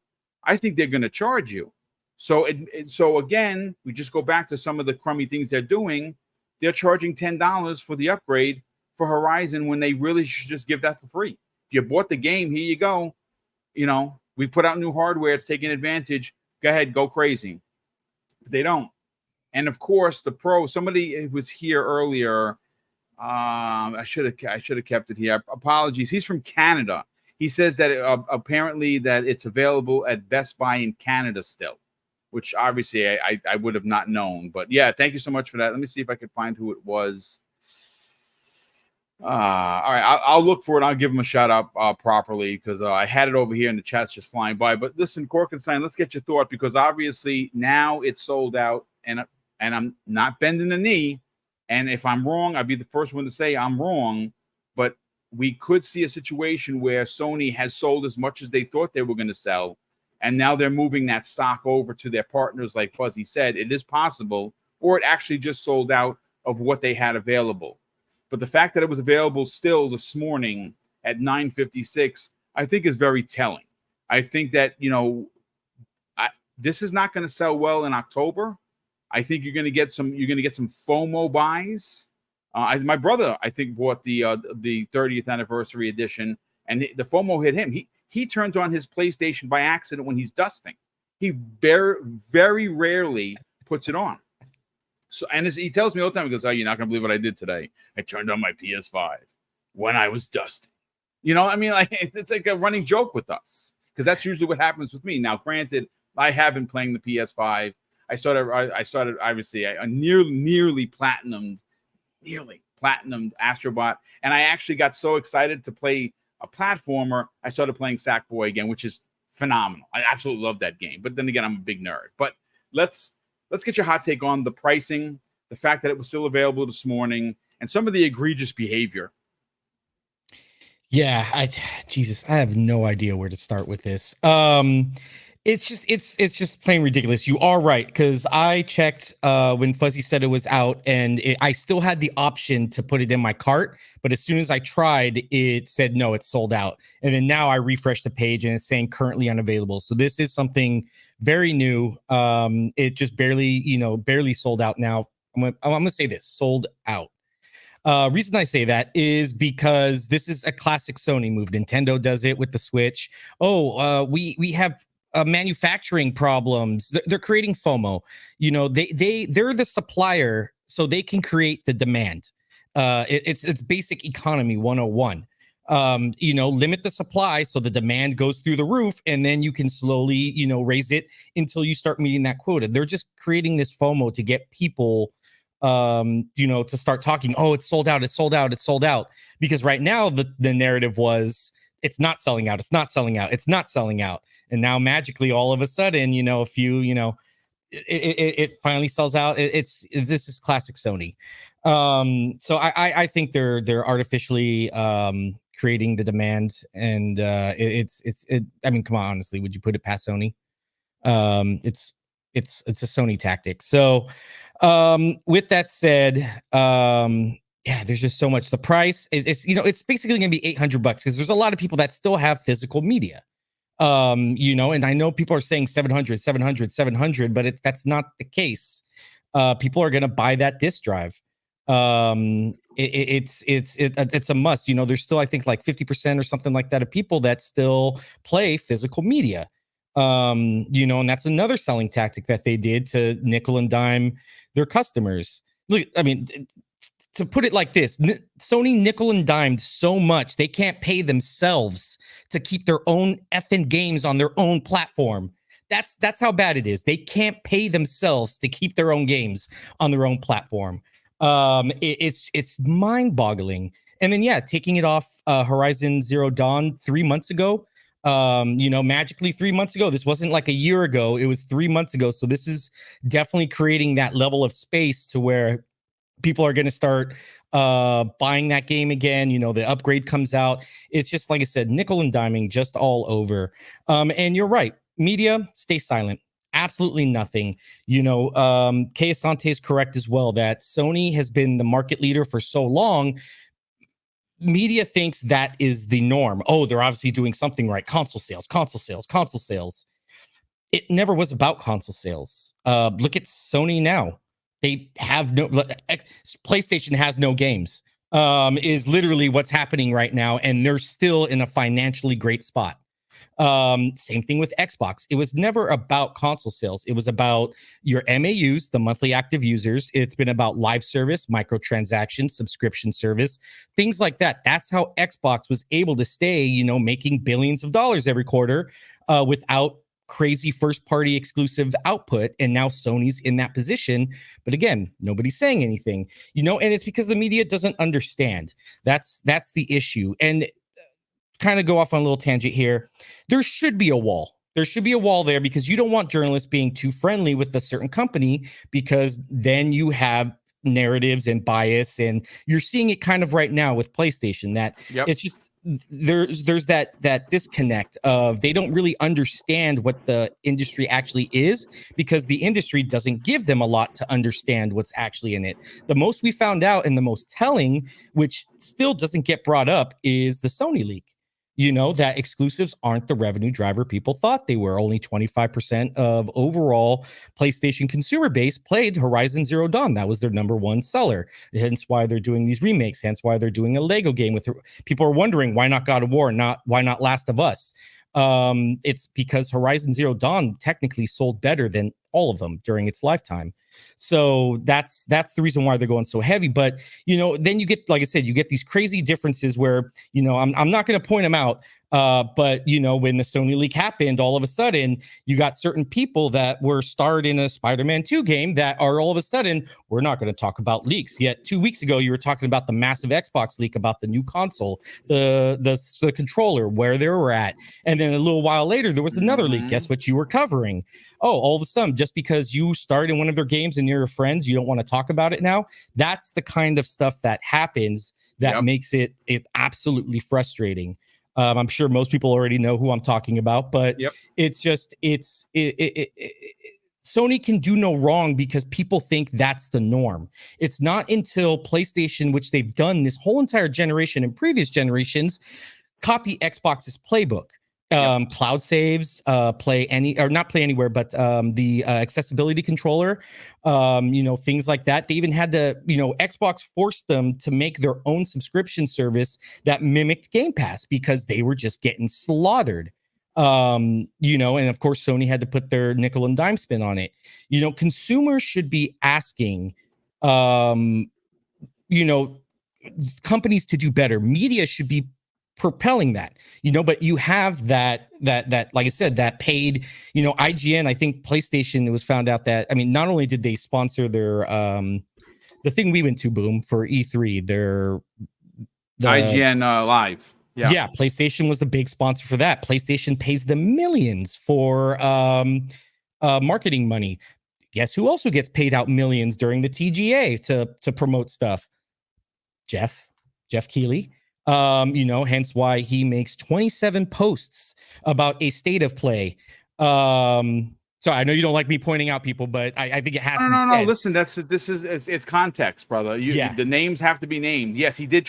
Speaker 1: I think they're going to charge you. So again, we just go back to some of the crummy things they're doing. They're charging $10 for the upgrade for Horizon when they really should just give that for free. If you bought the game, here you go. You know, we put out new hardware. It's taking advantage. Go ahead, go crazy. But they don't. And of course, the Pro. Somebody was here earlier. I should have kept it here. Apologies. He's from Canada. He says that apparently that it's available at Best Buy in Canada still, which obviously I would have not known. But yeah, thank you so much for that. Let me see if I can find who it was. All right, I'll look for it. I'll give him a shout out properly because I had it over here and the chat's just flying by. But listen, Corkenstein, let's get your thought because obviously now it's sold out, and I'm not bending the knee. And if I'm wrong, I'd be the first one to say I'm wrong. But we could see a situation where Sony has sold as much as they thought they were going to sell, and now they're moving that stock over to their partners, like Fuzzy said. It is possible, or it actually just sold out of what they had available. But the fact that it was available still this morning at 9:56, I think is very telling. I think that, you know, this is not going to sell well in October. I think you're going to get some FOMO buys. My brother, I think, bought the 30th anniversary edition, and the FOMO hit him. He turns on his PlayStation by accident when he's dusting. He very rarely puts it on. So, and he tells me all the time, he goes, "Oh, you're not going to believe what I did today. I turned on my PS5 when I was dusting." You know, I mean, like it's like a running joke with us because that's usually what happens with me. Now, granted, I have been playing the PS5. I started obviously I nearly platinumed Astrobot, and I actually got so excited to play a platformer. I started playing Sackboy again, which is phenomenal. I absolutely love that game. But then again, I'm a big nerd. But let's get your hot take on the pricing, the fact that it was still available this morning, and some of the egregious behavior.
Speaker 3: Yeah, Jesus, I have no idea where to start with this. It's just plain ridiculous. You are right, because I checked when Fuzzy said it was out, and I still had the option to put it in my cart, but as soon as I tried, it said no, it's sold out. And then now I refreshed the page and it's saying currently unavailable. So this is something very new. It just barely sold out now. I'm gonna say this, sold out. Reason I say that is because this is a classic Sony move. Nintendo does it with the Switch. We have manufacturing problems. They're creating FOMO. You know, they're the supplier, so they can create the demand. It's basic economy 101. You know, limit the supply so the demand goes through the roof, and then you can slowly, you know, raise it until you start meeting that quota. They're just creating this FOMO to get people you know, to start talking, oh, it's sold out, it's sold out, it's sold out. Because right now the narrative was it's not selling out, it's not selling out, it's not selling out. And now magically all of a sudden, you know, it finally sells out. This is classic Sony. So I think they're artificially creating the demand, and I mean, come on, honestly, would you put it past Sony? It's a Sony tactic. So with that said, yeah, there's just so much. The price is you know, it's basically going to be $800 because there's a lot of people that still have physical media. You know, and I know people are saying 700, but that's not the case. People are going to buy that disc drive. It's a must. You know, there's still, I think, like 50% or something like that of people that still play physical media. You know, and that's another selling tactic that they did to nickel and dime their customers. Look, I mean, to put it like this, Sony nickel and dimed so much they can't pay themselves to keep their own effing games on their own platform. That's how bad it is. They can't pay themselves to keep their own games on their own platform. It's mind-boggling. And then yeah, taking it off Horizon Zero Dawn 3 months ago. You know, magically 3 months ago. This wasn't like a year ago. It was 3 months ago. So this is definitely creating that level of space to where people are going to start buying that game again. You know, the upgrade comes out. It's just, like I said, nickel and diming just all over. And you're right. Media, stay silent. Absolutely nothing. You know, Kay Asante is correct as well that Sony has been the market leader for so long. Media thinks that is the norm. Oh, they're obviously doing something right. Console sales. It never was about console sales. Look at Sony now. They have PlayStation has no games. is literally what's happening right now, and they're still in a financially great spot. Same thing with Xbox. It was never about console sales. It was about your MAUs, the monthly active users. It's been about live service, microtransactions, subscription service, things like that. That's how Xbox was able to stay, you know, making billions of dollars every quarter without crazy first party exclusive output. And now Sony's in that position. But again, nobody's saying anything, you know, and it's because the media doesn't understand. That's the issue. And kind of go off on a little tangent here. There should be a wall. There should be a wall there because you don't want journalists being too friendly with a certain company, because then you have narratives and bias, and you're seeing it kind of right now with PlayStation, that it's just there's that disconnect of they don't really understand what the industry actually is, because the industry doesn't give them a lot to understand what's actually in it. The most we found out, and the most telling, which still doesn't get brought up, is the Sony leak. You know, that exclusives aren't the revenue driver people thought they were. Only 25% of overall PlayStation consumer base played Horizon Zero Dawn. That was their number one seller. Hence why they're doing these remakes. Hence why they're doing a Lego game with. People are wondering why not God of War, why not Last of Us. It's because Horizon Zero Dawn technically sold better than all of them during its lifetime. So that's the reason why they're going so heavy. But, you know, then you get, like I said, you get these crazy differences where, you know, I'm not going to point them out. But, you know, when the Sony leak happened, all of a sudden you got certain people that were starred in a Spider-Man 2 game that are all of a sudden, we're not going to talk about leaks. Yet 2 weeks ago, you were talking about the massive Xbox leak about the new console, the controller, where they were at. And then a little while later, there was another leak. Guess what you were covering? Oh, all of a sudden, just because you starred in one of their games and you're friends, you don't want to talk about it now. That's the kind of stuff that happens that makes it absolutely frustrating. I'm sure most people already know who I'm talking about, but it's just Sony can do no wrong because people think that's the norm. It's not until PlayStation, which they've done this whole entire generation and previous generations, copy Xbox's playbook. Cloud saves, play anywhere, but the accessibility controller, you know, things like that. They even had to, you know, Xbox forced them to make their own subscription service that mimicked Game Pass because they were just getting slaughtered. You know, and of course Sony had to put their nickel and dime spin on it. You know, consumers should be asking, you know, companies to do better. Media should be propelling that, you know, but you have that like I said, that paid, you know, IGN. I think PlayStation, it was found out that, I mean, not only did they sponsor their the thing we went to, Boom, for E3, the
Speaker 1: IGN Live.
Speaker 3: Yeah, PlayStation was the big sponsor for that. PlayStation pays them millions for marketing money. Guess who also gets paid out millions during the TGA to promote stuff? Jeff Keighley. You know, hence why he makes 27 posts about a state of play. So I know you don't like me pointing out people, but I think it has to be said.
Speaker 1: No. Listen, it's context, brother. The names have to be named. Yes, he did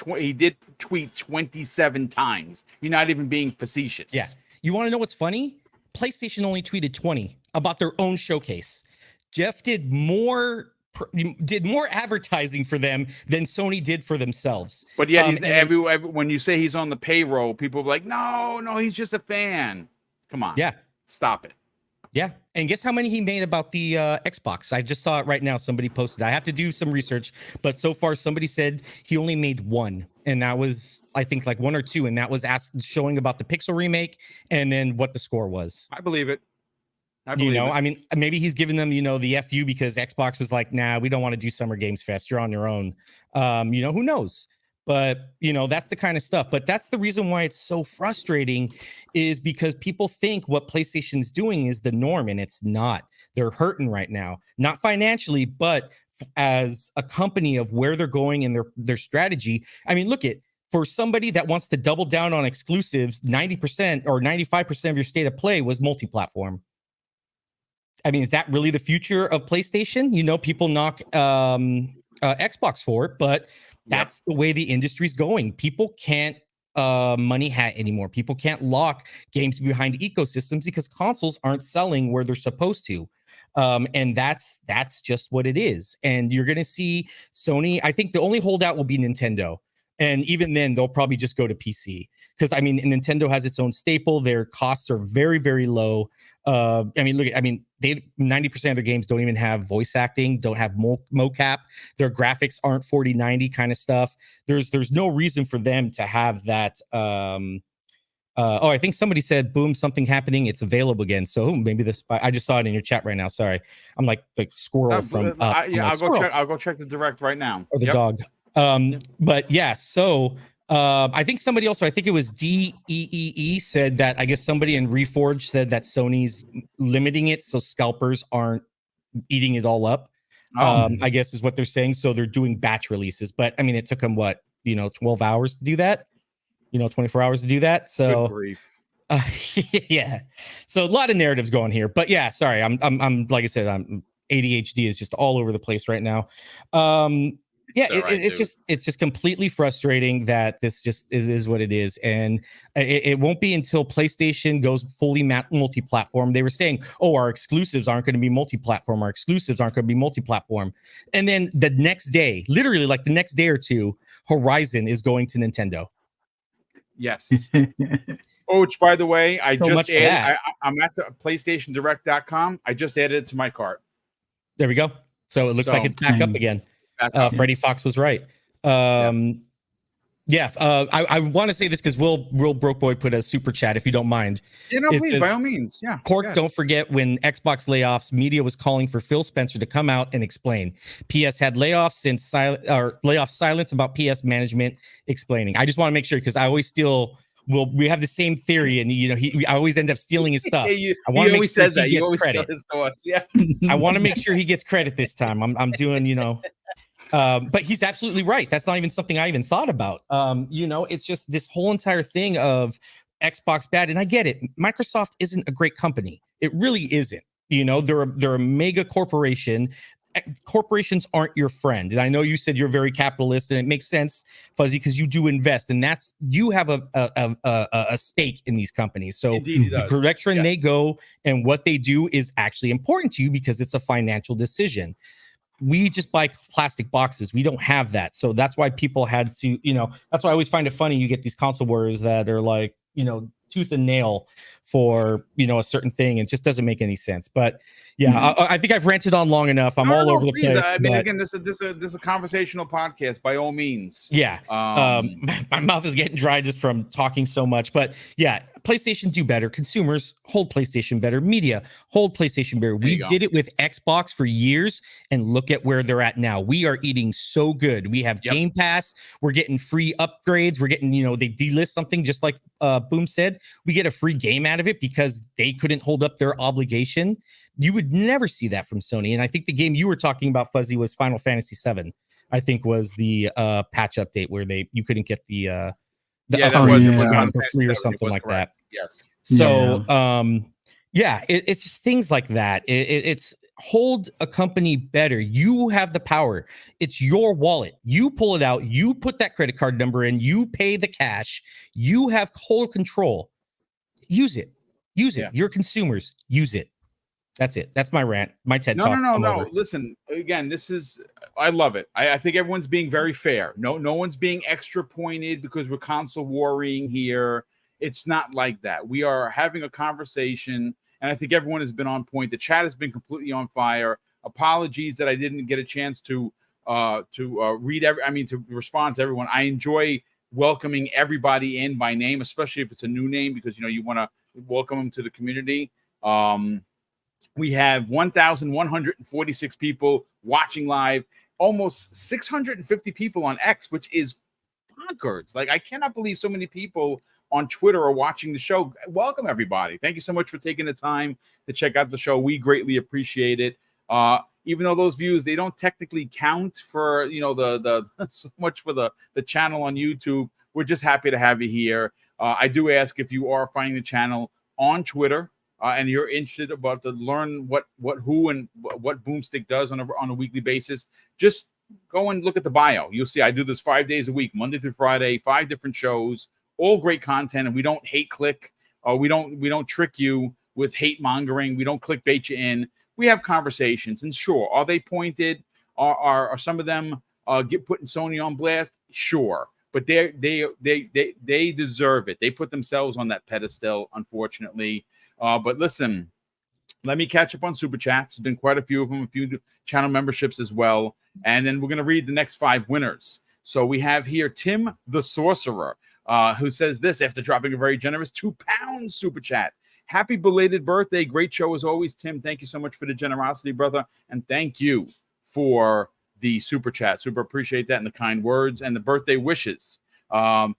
Speaker 1: tweet 27 times. You're not even being facetious.
Speaker 3: Yeah. You want to know what's funny? PlayStation only tweeted 20 about their own showcase. Jeff did more advertising for them than Sony did for themselves.
Speaker 1: But yet, when you say he's on the payroll, people are like, no, he's just a fan. Come on.
Speaker 3: Yeah.
Speaker 1: Stop it.
Speaker 3: Yeah. And guess how many he made about the Xbox? I just saw it right now. Somebody posted. I have to do some research, but so far somebody said he only made one. And that was, I think, like one or two. And that was showing about the Pixel remake and then what the score was.
Speaker 1: I believe it.
Speaker 3: I mean, maybe he's giving them, you know, the FU because Xbox was like, nah, we don't want to do Summer Games Fest. You're on your own. You know, who knows? But, you know, that's the kind of stuff. But that's the reason why it's so frustrating, is because people think what PlayStation's doing is the norm, and it's not. They're hurting right now, not financially, but as a company of where they're going and their strategy. I mean, look at, for somebody that wants to double down on exclusives, 90% or 95% of your state of play was multi-platform. I mean, is that really the future of PlayStation? You know, people knock Xbox for it, but that's the way the industry's going. People can't money hat anymore. People can't lock games behind ecosystems because consoles aren't selling where they're supposed to. And that's just what it is. And you're going to see Sony. I think the only holdout will be Nintendo. And even then, they'll probably just go to PC because I mean, Nintendo has its own staple. Their costs are very, very low. I mean, look, I mean, 90% of their games don't even have voice acting, don't have mocap. Their graphics aren't 4090 kind of stuff. There's no reason for them to have that. I think somebody said, "Boom, something happening. It's available again." So maybe this. I just saw it in your chat right now. Sorry, I'm like squirrel from up.
Speaker 1: Yeah, I'll go check the direct right now.
Speaker 3: Or the dog. But yeah, so I think somebody also, I think it was DEEE said that I guess somebody in Reforge said that Sony's limiting it so scalpers aren't eating it all up. I guess is what they're saying. So they're doing batch releases, but I mean, it took them 12 hours to do that. 24 hours to do that. So yeah. So a lot of narratives going here, but yeah, sorry. I'm like I said, I'm ADHD is just all over the place right now. Yeah, it's just completely frustrating that this just is what it is, and it won't be until PlayStation goes fully multi-platform. They were saying, "Oh, our exclusives aren't going to be multi-platform. Our exclusives aren't going to be multi-platform," and then the next day, literally like the next day or two, Horizon is going to Nintendo.
Speaker 1: Yes. Which, by the way, I just added. I'm at the PlayStationDirect.com. I just added it to my cart.
Speaker 3: There we go. So it looks like it's back up again. Freddie Fox was right. I want to say this because Will Broke Boy put a super chat, if you don't mind.
Speaker 1: Please, by all means. Yeah.
Speaker 3: Cork, don't forget when Xbox layoffs, media was calling for Phil Spencer to come out and explain. PS had layoff silence about PS management explaining. I just want to make sure because I always we have the same theory, and I always end up stealing his stuff.
Speaker 1: He always says that. You always steal his thoughts. Yeah.
Speaker 3: I want to make sure he gets credit this time. I'm doing, but he's absolutely right. That's not even something I even thought about. It's just this whole entire thing of Xbox bad, and I get it. Microsoft isn't a great company. It really isn't. They're a mega corporation. Corporations aren't your friend, and I know you said you're very capitalist, and it makes sense, Fuzzy, because you do invest, and you have a stake in these companies. So the direction they go and what they do is actually important to you because it's a financial decision. We just buy plastic boxes. We don't have that, so that's why people had to. That's why I always find it funny. You get these console wars that are like, tooth and nail for a certain thing. It just doesn't make any sense. But yeah, I think I've ranted on long enough. I'm all over the place.
Speaker 1: I mean, again, this is a conversational podcast by all means.
Speaker 3: Yeah. My mouth is getting dry just from talking so much. But yeah, PlayStation do better. Consumers hold PlayStation better. Media hold PlayStation better. We did it with Xbox for years, and look at where they're at now. We are eating so good. We have Game Pass. We're getting free upgrades. We're getting, they delist something just like Boom said. We get a free game out of it because they couldn't hold up their obligation. You would never see that from Sony. And I think the game you were talking about, Fuzzy, was Final Fantasy VII. I think was the patch update where you couldn't get the for free or something like that.
Speaker 1: Yes.
Speaker 3: So it's just things like that. It's hold a company better. You have the power. It's your wallet. You pull it out. You put that credit card number in. You pay the cash. You have total control. Use it. Your consumers use it. That's it. That's my rant. My TED talk.
Speaker 1: No. Listen, again, I love it. I think everyone's being very fair. No one's being extra pointed because we're console warring here. It's not like that. We are having a conversation, and I think everyone has been on point. The chat has been completely on fire. Apologies that I didn't get a chance to respond to everyone. I enjoy welcoming everybody in by name, especially if it's a new name, because you want to welcome them to the community. We have 1,146 people watching live, almost 650 people on X, which is bonkers. Like, I cannot believe so many people on Twitter are watching the show. Welcome, everybody. Thank you so much for taking the time to check out the show. We greatly appreciate it. Even though those views, they don't technically count for, the so much for the channel on YouTube. We're just happy to have you here. I do ask if you are finding the channel on Twitter, and you're interested about to learn what BoomStick does on a weekly basis, just go and look at the bio. You'll see I do this 5 days a week, Monday through Friday, 5 different shows, all great content, and we don't hate click. We don't trick you with hate mongering. We don't clickbait you in. We have conversations, and sure, are they pointed? Are some of them putting Sony on blast? Sure. but they deserve it. They put themselves on that pedestal, unfortunately. But listen, let me catch up on super chats. There's been quite a few of them, a few channel memberships as well. And then we're going to read the next 5 winners. So we have here Tim the Sorcerer, who says this after dropping a very generous £2 super chat. Happy belated birthday. Great show as always, Tim. Thank you so much for the generosity, brother. And thank you for the super chat. Super appreciate that and the kind words and the birthday wishes. Nino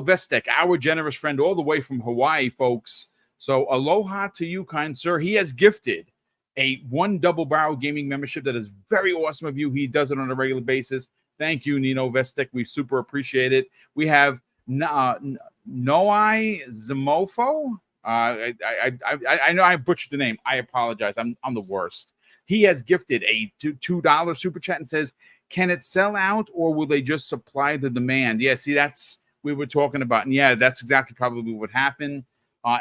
Speaker 1: Vestek, our generous friend all the way from Hawaii, folks. So aloha to you, kind sir. He has gifted a 1 Double Barrel Gaming membership. That is very awesome of you. He does it on a regular basis. Thank you, Nino Vestek. We super appreciate it. We have Noai Zamofo. I know I butchered the name. I apologize. I'm the worst. He has gifted a $2 super chat and says, can it sell out or will they just supply the demand? Yeah, see, that's we were talking about. And yeah, that's exactly probably what happened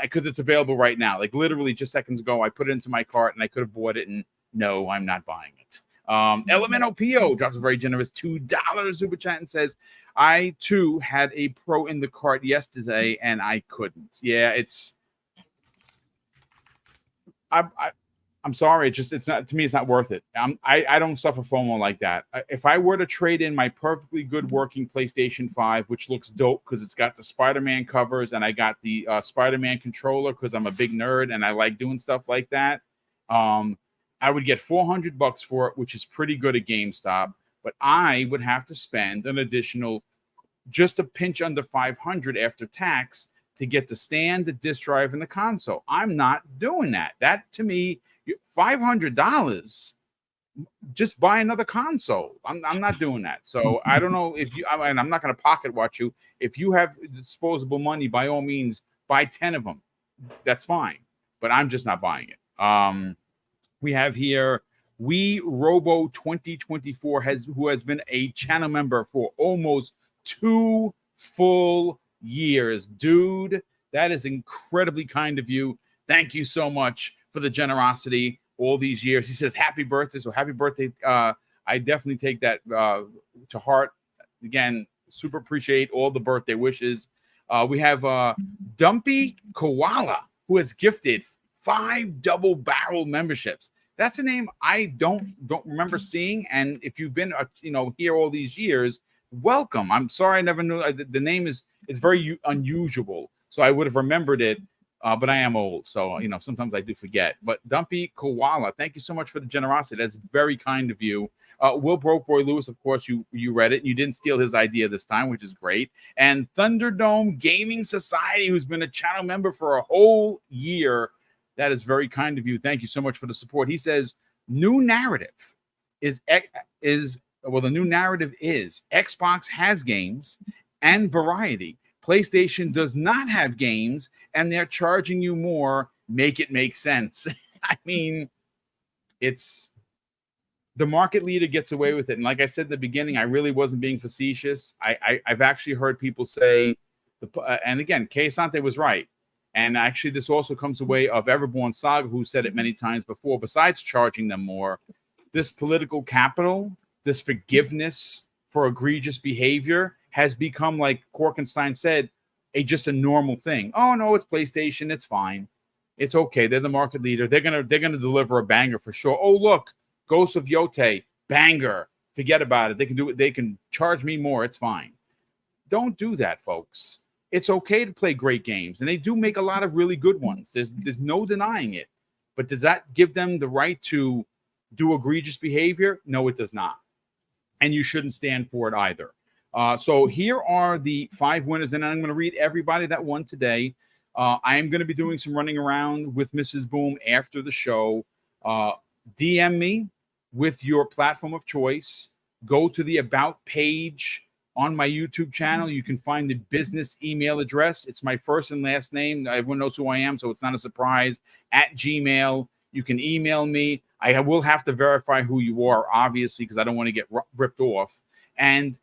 Speaker 1: because it's available right now. Like literally just seconds ago, I put it into my cart and I could have bought it. And no, I'm not buying it. Elemento PO drops a very generous $2 super chat and says, I too had a Pro in the cart yesterday and I couldn't. Yeah, I'm sorry. It's not, to me, it's not worth it. I don't suffer FOMO like that. If I were to trade in my perfectly good working PlayStation 5, which looks dope because it's got the Spider-Man covers and I got the Spider-Man controller because I'm a big nerd and I like doing stuff like that. I would get $400 for it, which is pretty good at GameStop, but I would have to spend an additional just a pinch under $500 after tax to get the stand, the disc drive, and the console. I'm not doing that. That to me, $500, just buy another console. I'm not doing that. So I don't know if you, and I'm not going to pocket watch you. If you have disposable money, by all means, buy 10 of them. That's fine. But I'm just not buying it. We have here We Robo 2024 who has been a channel member for almost 2 full years. Dude, that is incredibly kind of you. Thank you so much for the generosity all these years. He says happy birthday. So happy birthday. I definitely take that to heart. Again, super appreciate all the birthday wishes. We have Dumpy Koala, who has gifted 5 double barrel memberships. That's a name I don't remember seeing. And if you've been here all these years, welcome. I'm sorry I never knew the name is very unusual, so I would have remembered it. But I am old, so sometimes I do forget. But Dumpy Koala, thank you so much for the generosity. That's very kind of you. Will Broke Boy Lewis, of course, you read it. And you didn't steal his idea this time, which is great. And Thunderdome Gaming Society, who's been a channel member for a whole year. That is very kind of you. Thank you so much for the support. He says, new narrative the new narrative is Xbox has games and variety. PlayStation does not have games, and they're charging you more. Make it make sense. I mean, it's the market leader gets away with it. And like I said at the beginning, I really wasn't being facetious. I've actually heard people say, and again, Kay Sante was right. And actually, this also comes the way of Everborn Saga, who said it many times before. Besides charging them more, this political capital, this forgiveness for egregious behavior has become, like Korkenstein said, just a normal thing. Oh no, it's PlayStation. It's fine. It's okay. They're the market leader. They're gonna deliver a banger for sure. Oh look, Ghost of Yote, banger. Forget about it. They can do it. They can charge me more. It's fine. Don't do that, folks. It's okay to play great games, and they do make a lot of really good ones. There's no denying it. But does that give them the right to do egregious behavior? No, it does not. And you shouldn't stand for it either. So here are the 5 winners, and I'm going to read everybody that won today. I am going to be doing some running around with Mrs. Boom after the show. DM me with your platform of choice. Go to the About page on my YouTube channel. You can find the business email address. It's my first and last name. Everyone knows who I am, so it's not a surprise. At Gmail. You can email me. I will have to verify who you are, obviously, because I don't want to get ripped off. And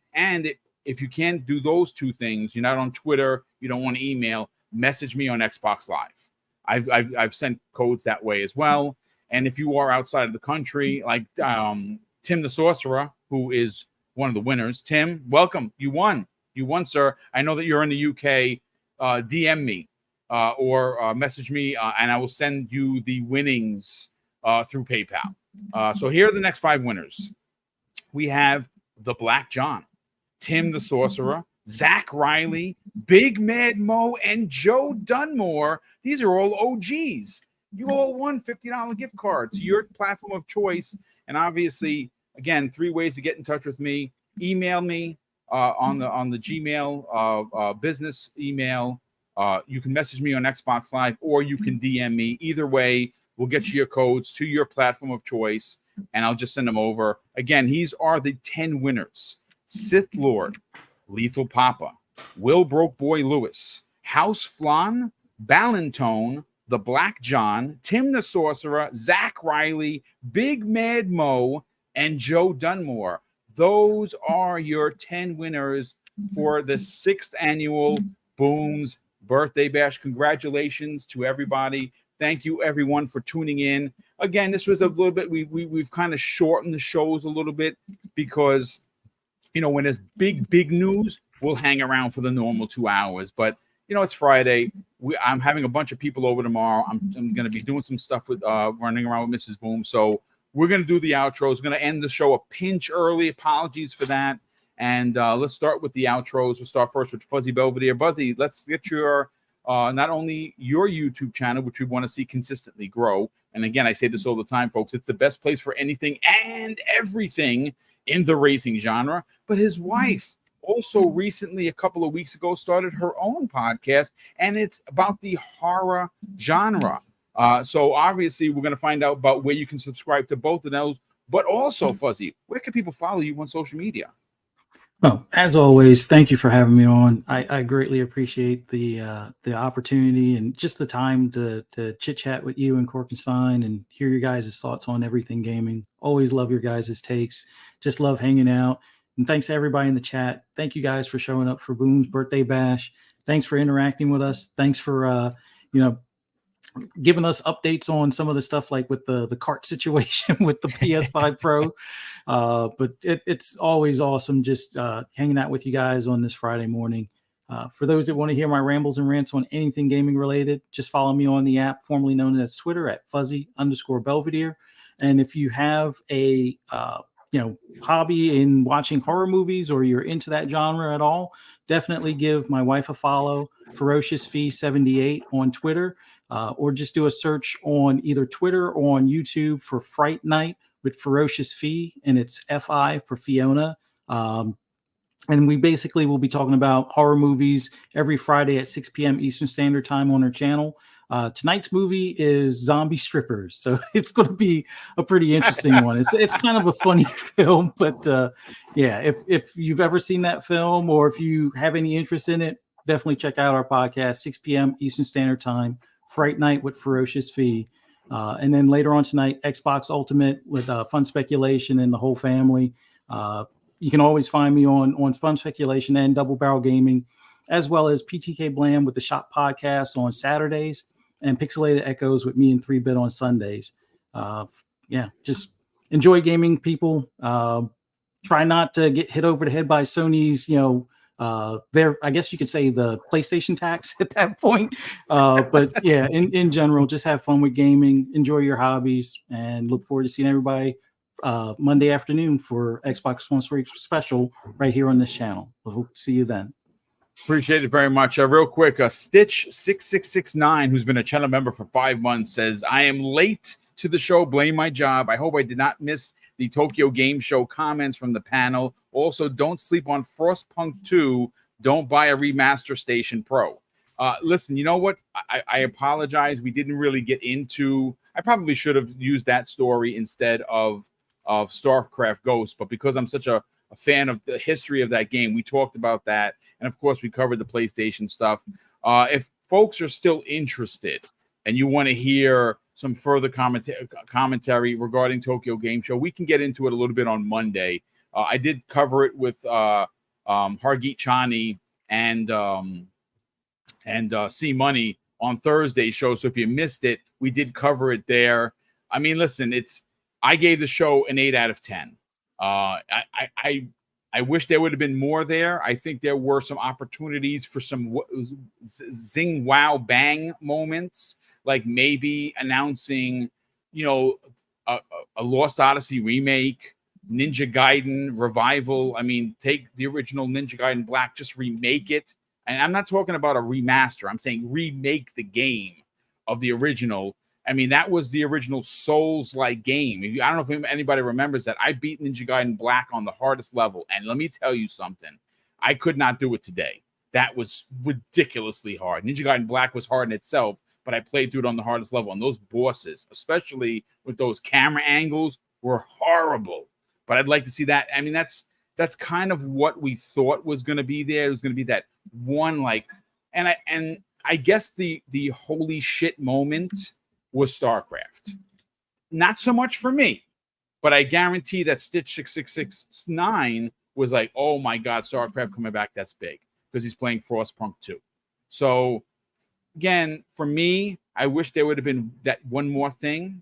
Speaker 1: if you can't do those 2 things, you're not on Twitter, you don't want to email, message me on Xbox Live. I've sent codes that way as well. And if you are outside of the country, like Tim the Sorcerer, who is one of the winners. Tim, welcome. You won. you won, sir. I know that you're in the UK. DM me or message me, and I will send you the winnings through PayPal. So here are the next 5 winners. We have the Black John, Tim the Sorcerer, Zach Riley, Big Mad Mo, and Joe Dunmore. These are all OGs. You all won $50 gift card to your platform of choice. And obviously, again, 3 ways to get in touch with me. Email me on the Gmail business email. You can message me on Xbox Live, or you can DM me. Either way, we'll get you your codes to your platform of choice, and I'll just send them over. Again, these are the 10 winners: Sith Lord, Lethal Papa, Will Broke Boy Lewis, House Flan, Ballantone, the Black John, Tim the Sorcerer, Zach Riley, Big Mad Mo, and Joe Dunmore. Those are your 10 winners for the 6th annual Booms Birthday Bash. Congratulations to everybody. Thank you, everyone, for tuning in. Again, this was a little bit, we've kind of shortened the shows a little bit because, you know, when there's big news, we'll hang around for the normal 2 hours. But, you know, it's Friday. I'm having a bunch of people over tomorrow. I'm going to be doing some stuff with running around with Mrs. Boom. So we're going to do the outros. We're going to end the show a pinch early. Apologies for that. And let's start with the outros. We'll start first with Fuzzy Belvedere. Buzzy, let's get your not only your YouTube channel, which we want to see consistently grow. And again, I say this all the time, folks. It's the best place for anything and everything in the racing genre. But his wife also recently, a couple of weeks ago, started her own podcast, and it's about the horror genre. So obviously, we're going to find out about where you can subscribe to both of those. But also, Fuzzy, where can people follow you on social media?
Speaker 2: Well, as always, thank you for having me on. I greatly appreciate the opportunity and just the time to chit chat with you and Korkenstein and hear your guys' thoughts on everything gaming. Always love your guys' takes. Just love hanging out. And thanks to everybody in the chat. Thank you guys for showing up for Boom's Birthday Bash. Thanks for interacting with us. Thanks for giving us updates on some of the stuff, like with the cart situation with the PS5 Pro. But it's always awesome just hanging out with you guys on this Friday morning. For those that want to hear my rambles and rants on anything gaming related, just follow me on the app formerly known as Twitter at Fuzzy_Belvedere. And if you have a hobby in watching horror movies, or you're into that genre at all, definitely give my wife a follow, Ferocious Fee 78 on Twitter. Or just do a search on either Twitter or on YouTube for Fright Night with Ferocious Fee, and it's FI for Fiona. And we basically will be talking about horror movies every Friday at 6 p.m. Eastern Standard Time on our channel. Tonight's movie is Zombie Strippers, so it's going to be a pretty interesting one. It's kind of a funny film, but if you've ever seen that film, or if you have any interest in it, definitely check out our podcast, 6 p.m. Eastern Standard Time. Fright Night with Ferocious Fee. And then later on tonight, Xbox Ultimate with Fun Speculation and the whole family. You can always find me on Fun Speculation and Double Barrel Gaming, as well as PTK Blam with the Shop Podcast on Saturdays, and Pixelated Echoes with me and 3-Bit on Sundays. Just enjoy gaming, people. Try not to get hit over the head by Sony's, I guess you could say the PlayStation tax at that point. But yeah, in general, just have fun with gaming, enjoy your hobbies, and look forward to seeing everybody Monday afternoon for Xbox One special right here on this channel. We'll hope to see you then.
Speaker 1: Appreciate it very much. Real quick, Stitch6669, who's been a channel member for 5 months, says, I am late to the show. Blame my job. I hope I did not miss the Tokyo Game Show comments from the panel. Also, don't sleep on Frostpunk 2. Don't buy a Remaster Station Pro. Listen, you know what? I apologize. We didn't really get into... I probably should have used that story instead of StarCraft Ghost, but because I'm such a fan of the history of that game, we talked about that. And, of course, we covered the PlayStation stuff. If folks are still interested and you want to hear some further commentary regarding Tokyo Game Show, we can get into it a little bit on Monday. I did cover it with Hargeet Chani and C Money on Thursday's show. So if you missed it, we did cover it there. I mean, listen, I gave the show an 8 out of 10. I I wish there would have been more there. I think there were some opportunities for some zing, wow, bang moments, like maybe announcing, a Lost Odyssey remake, Ninja Gaiden revival. I mean, take the original Ninja Gaiden Black, just remake it. And I'm not talking about a remaster. I'm saying remake the game of the original. I mean, that was the original Souls-like game. I don't know if anybody remembers that. I beat Ninja Gaiden Black on the hardest level. And let me tell you something. I could not do it today. That was ridiculously hard. Ninja Gaiden Black was hard in itself, but I played through it on the hardest level. And those bosses, especially with those camera angles, were horrible. But I'd like to see that. I mean, that's kind of what we thought was going to be there. It was going to be that one, and I guess the holy shit moment was StarCraft. Not so much for me, but I guarantee that Stitch 6669 was like, oh my God, StarCraft coming back, that's big, because he's playing Frostpunk 2. So again, for me, I wish there would have been that one more thing,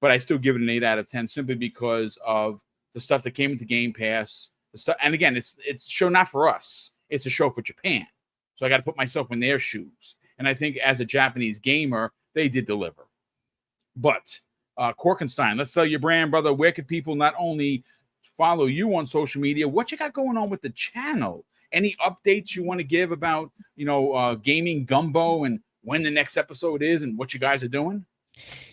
Speaker 1: but I still give it an 8 out of 10 simply because of the stuff that came into Game Pass. The stuff, and again, it's a show not for us. It's a show for Japan. So I got to put myself in their shoes. And I think as a Japanese gamer, they did deliver. But Korkenstein, let's sell your brand, brother. Where could people not only follow you on social media, what you got going on with the channel? Any updates you want to give about, Gaming Gumbo and when the next episode is and what you guys are doing?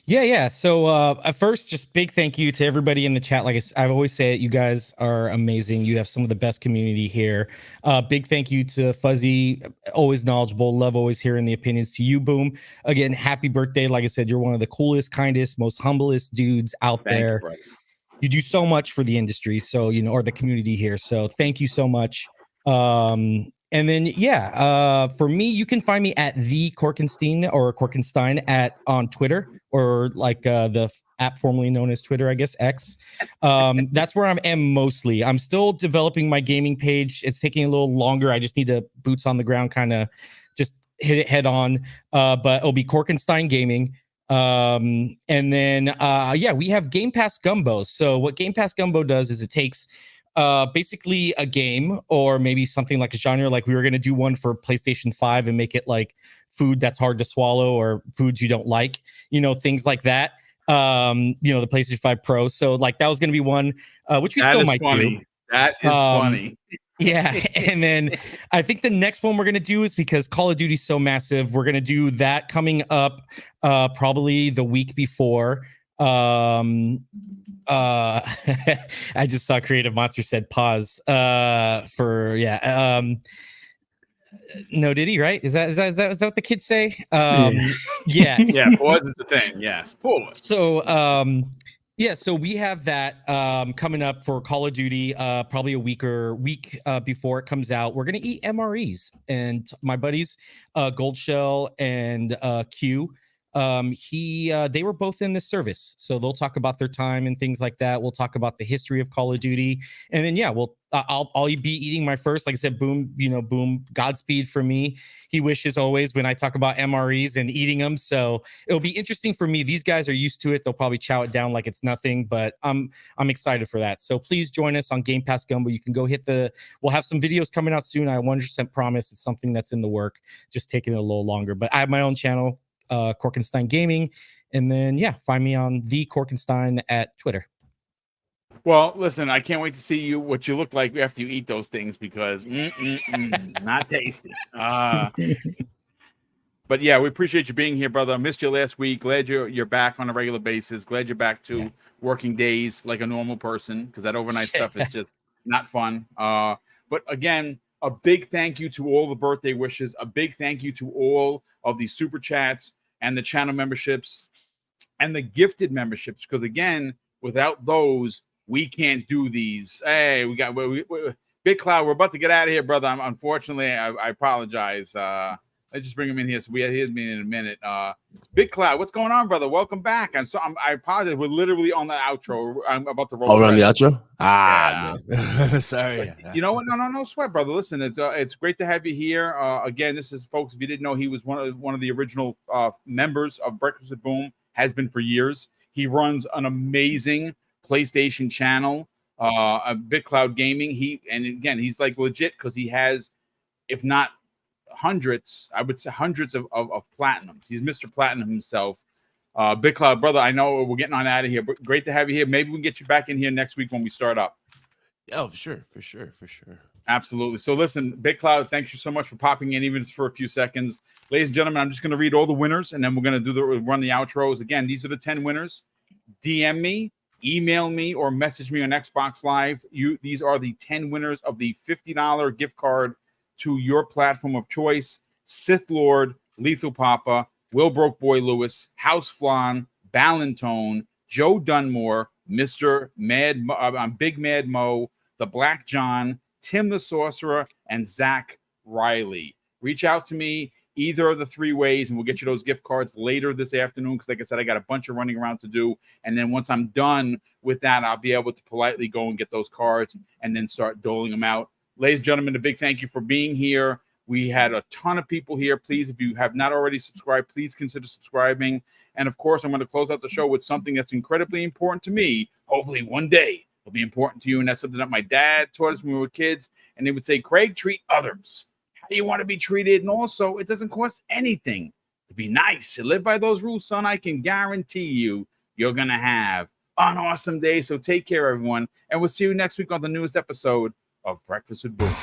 Speaker 3: Yeah. So at first, just big thank you to everybody in the chat. Like I've always said, you guys are amazing. You have some of the best community here. Big thank you to Fuzzy, always knowledgeable. Love always hearing the opinions. To you, Boom. Again, happy birthday. Like I said, you're one of the coolest, kindest, most humblest dudes out there. You do so much for the industry, so or the community here. So thank you so much. And then, for me, you can find me at the Korkenstein or Korkenstein on Twitter, or like the app formerly known as Twitter, I guess, X. That's where I am mostly. I'm still developing my gaming page. It's taking a little longer. I just need to boots on the ground, kind of just hit it head on. But it'll be Korkenstein Gaming. And then, we have Game Pass Gumbo. So what Game Pass Gumbo does is it takes basically a game or maybe something like a genre, like we were going to do one for PlayStation 5 and make it like food that's hard to swallow or foods you don't like, things like that. The PlayStation 5 Pro. So like that was going to be one, which we still might do.
Speaker 1: That is funny.
Speaker 3: Yeah. And then I think the next one we're going to do is, because Call of Duty is so massive, we're going to do that coming up probably the week before. I just saw Creative Monster said pause no, did he? Right? Is that what the kids say? Yeah.
Speaker 1: Pause is the thing. Yes, pause.
Speaker 3: So so we have that coming up for Call of Duty probably a week before it comes out. We're gonna eat MREs, and my buddies Goldshell and Q, they were both in this service, so they'll talk about their time and things like that. We'll talk about the history of Call of Duty, and then I'll be eating my first, like I said, Boom, Godspeed for me. He wishes always when I talk about MREs and eating them, so it'll be interesting for me. These guys are used to it. They'll probably chow it down like it's nothing, but I'm excited for that. So please join us on Game Pass Gumbo. You can go we'll have some videos coming out soon. I 100% promise. It's something that's in the work, just taking it a little longer, but I have my own channel, Korkenstein Gaming, and then find me on the Korkenstein at Twitter.
Speaker 1: Well, listen, I can't wait to see what you look like after you eat those things, because not tasty. But we appreciate you being here, brother. I missed you last week. Glad you're back on a regular basis. Glad you're back to working days like a normal person, because that overnight stuff is just not fun. But again, a big thank you to all the birthday wishes. A big thank you to all of the super chats and the channel memberships and the gifted memberships, because again, without those, we can't do these. Hey, we Big Cloud. We're about to get out of here, brother. Unfortunately, I apologize. Let's just bring him in here. So he'll be in a minute. Big Cloud, what's going on, brother? Welcome back. I apologize. We're literally on the outro. I'm about to roll.
Speaker 4: We're on the outro. Man. Sorry.
Speaker 1: But you know what? No sweat, brother. Listen, it's great to have you here. Again, this is, folks, if you didn't know, he was one of the original members of Breakfast with Boom. Has been for years. He runs an amazing PlayStation channel. BitCloud Gaming. He's like legit because he has, if not hundreds, I would say hundreds of platinums. He's Mr. Platinum himself. BitCloud, brother, I know we're getting on out of here, but great to have you here. Maybe we can get you back in here next week when we start up.
Speaker 4: Oh, for sure.
Speaker 1: Absolutely. So listen, BitCloud, thank you so much for popping in, even for a few seconds. Ladies and gentlemen, I'm just going to read all the winners, and then we're going to run the outros. Again, these are the 10 winners. DM me, email me, or message me on Xbox Live. These are the 10 winners of the $50 gift card to your platform of choice. Sith Lord, Lethal Papa, Will Broke Boy Lewis, House Flan, Ballantone, Joe Dunmore, Mr. Big Mad Mo, The Black John, Tim the Sorcerer, and Zach Riley. Reach out to me either of the 3 ways, and we'll get you those gift cards later this afternoon because, like I said, I got a bunch of running around to do. And then once I'm done with that, I'll be able to politely go and get those cards and then start doling them out. Ladies and gentlemen, a big thank you for being here. We had a ton of people here. Please, if you have not already subscribed, please consider subscribing. And, of course, I'm going to close out the show with something that's incredibly important to me. Hopefully one day it'll be important to you. And that's something that my dad taught us when we were kids. And they would say, Craig, treat others how you want to be treated. And also, it doesn't cost anything to be nice. To live by those rules, son, I can guarantee you're going to have an awesome day. So take care, everyone. And we'll see you next week on the newest episode of Breakfast with Boom.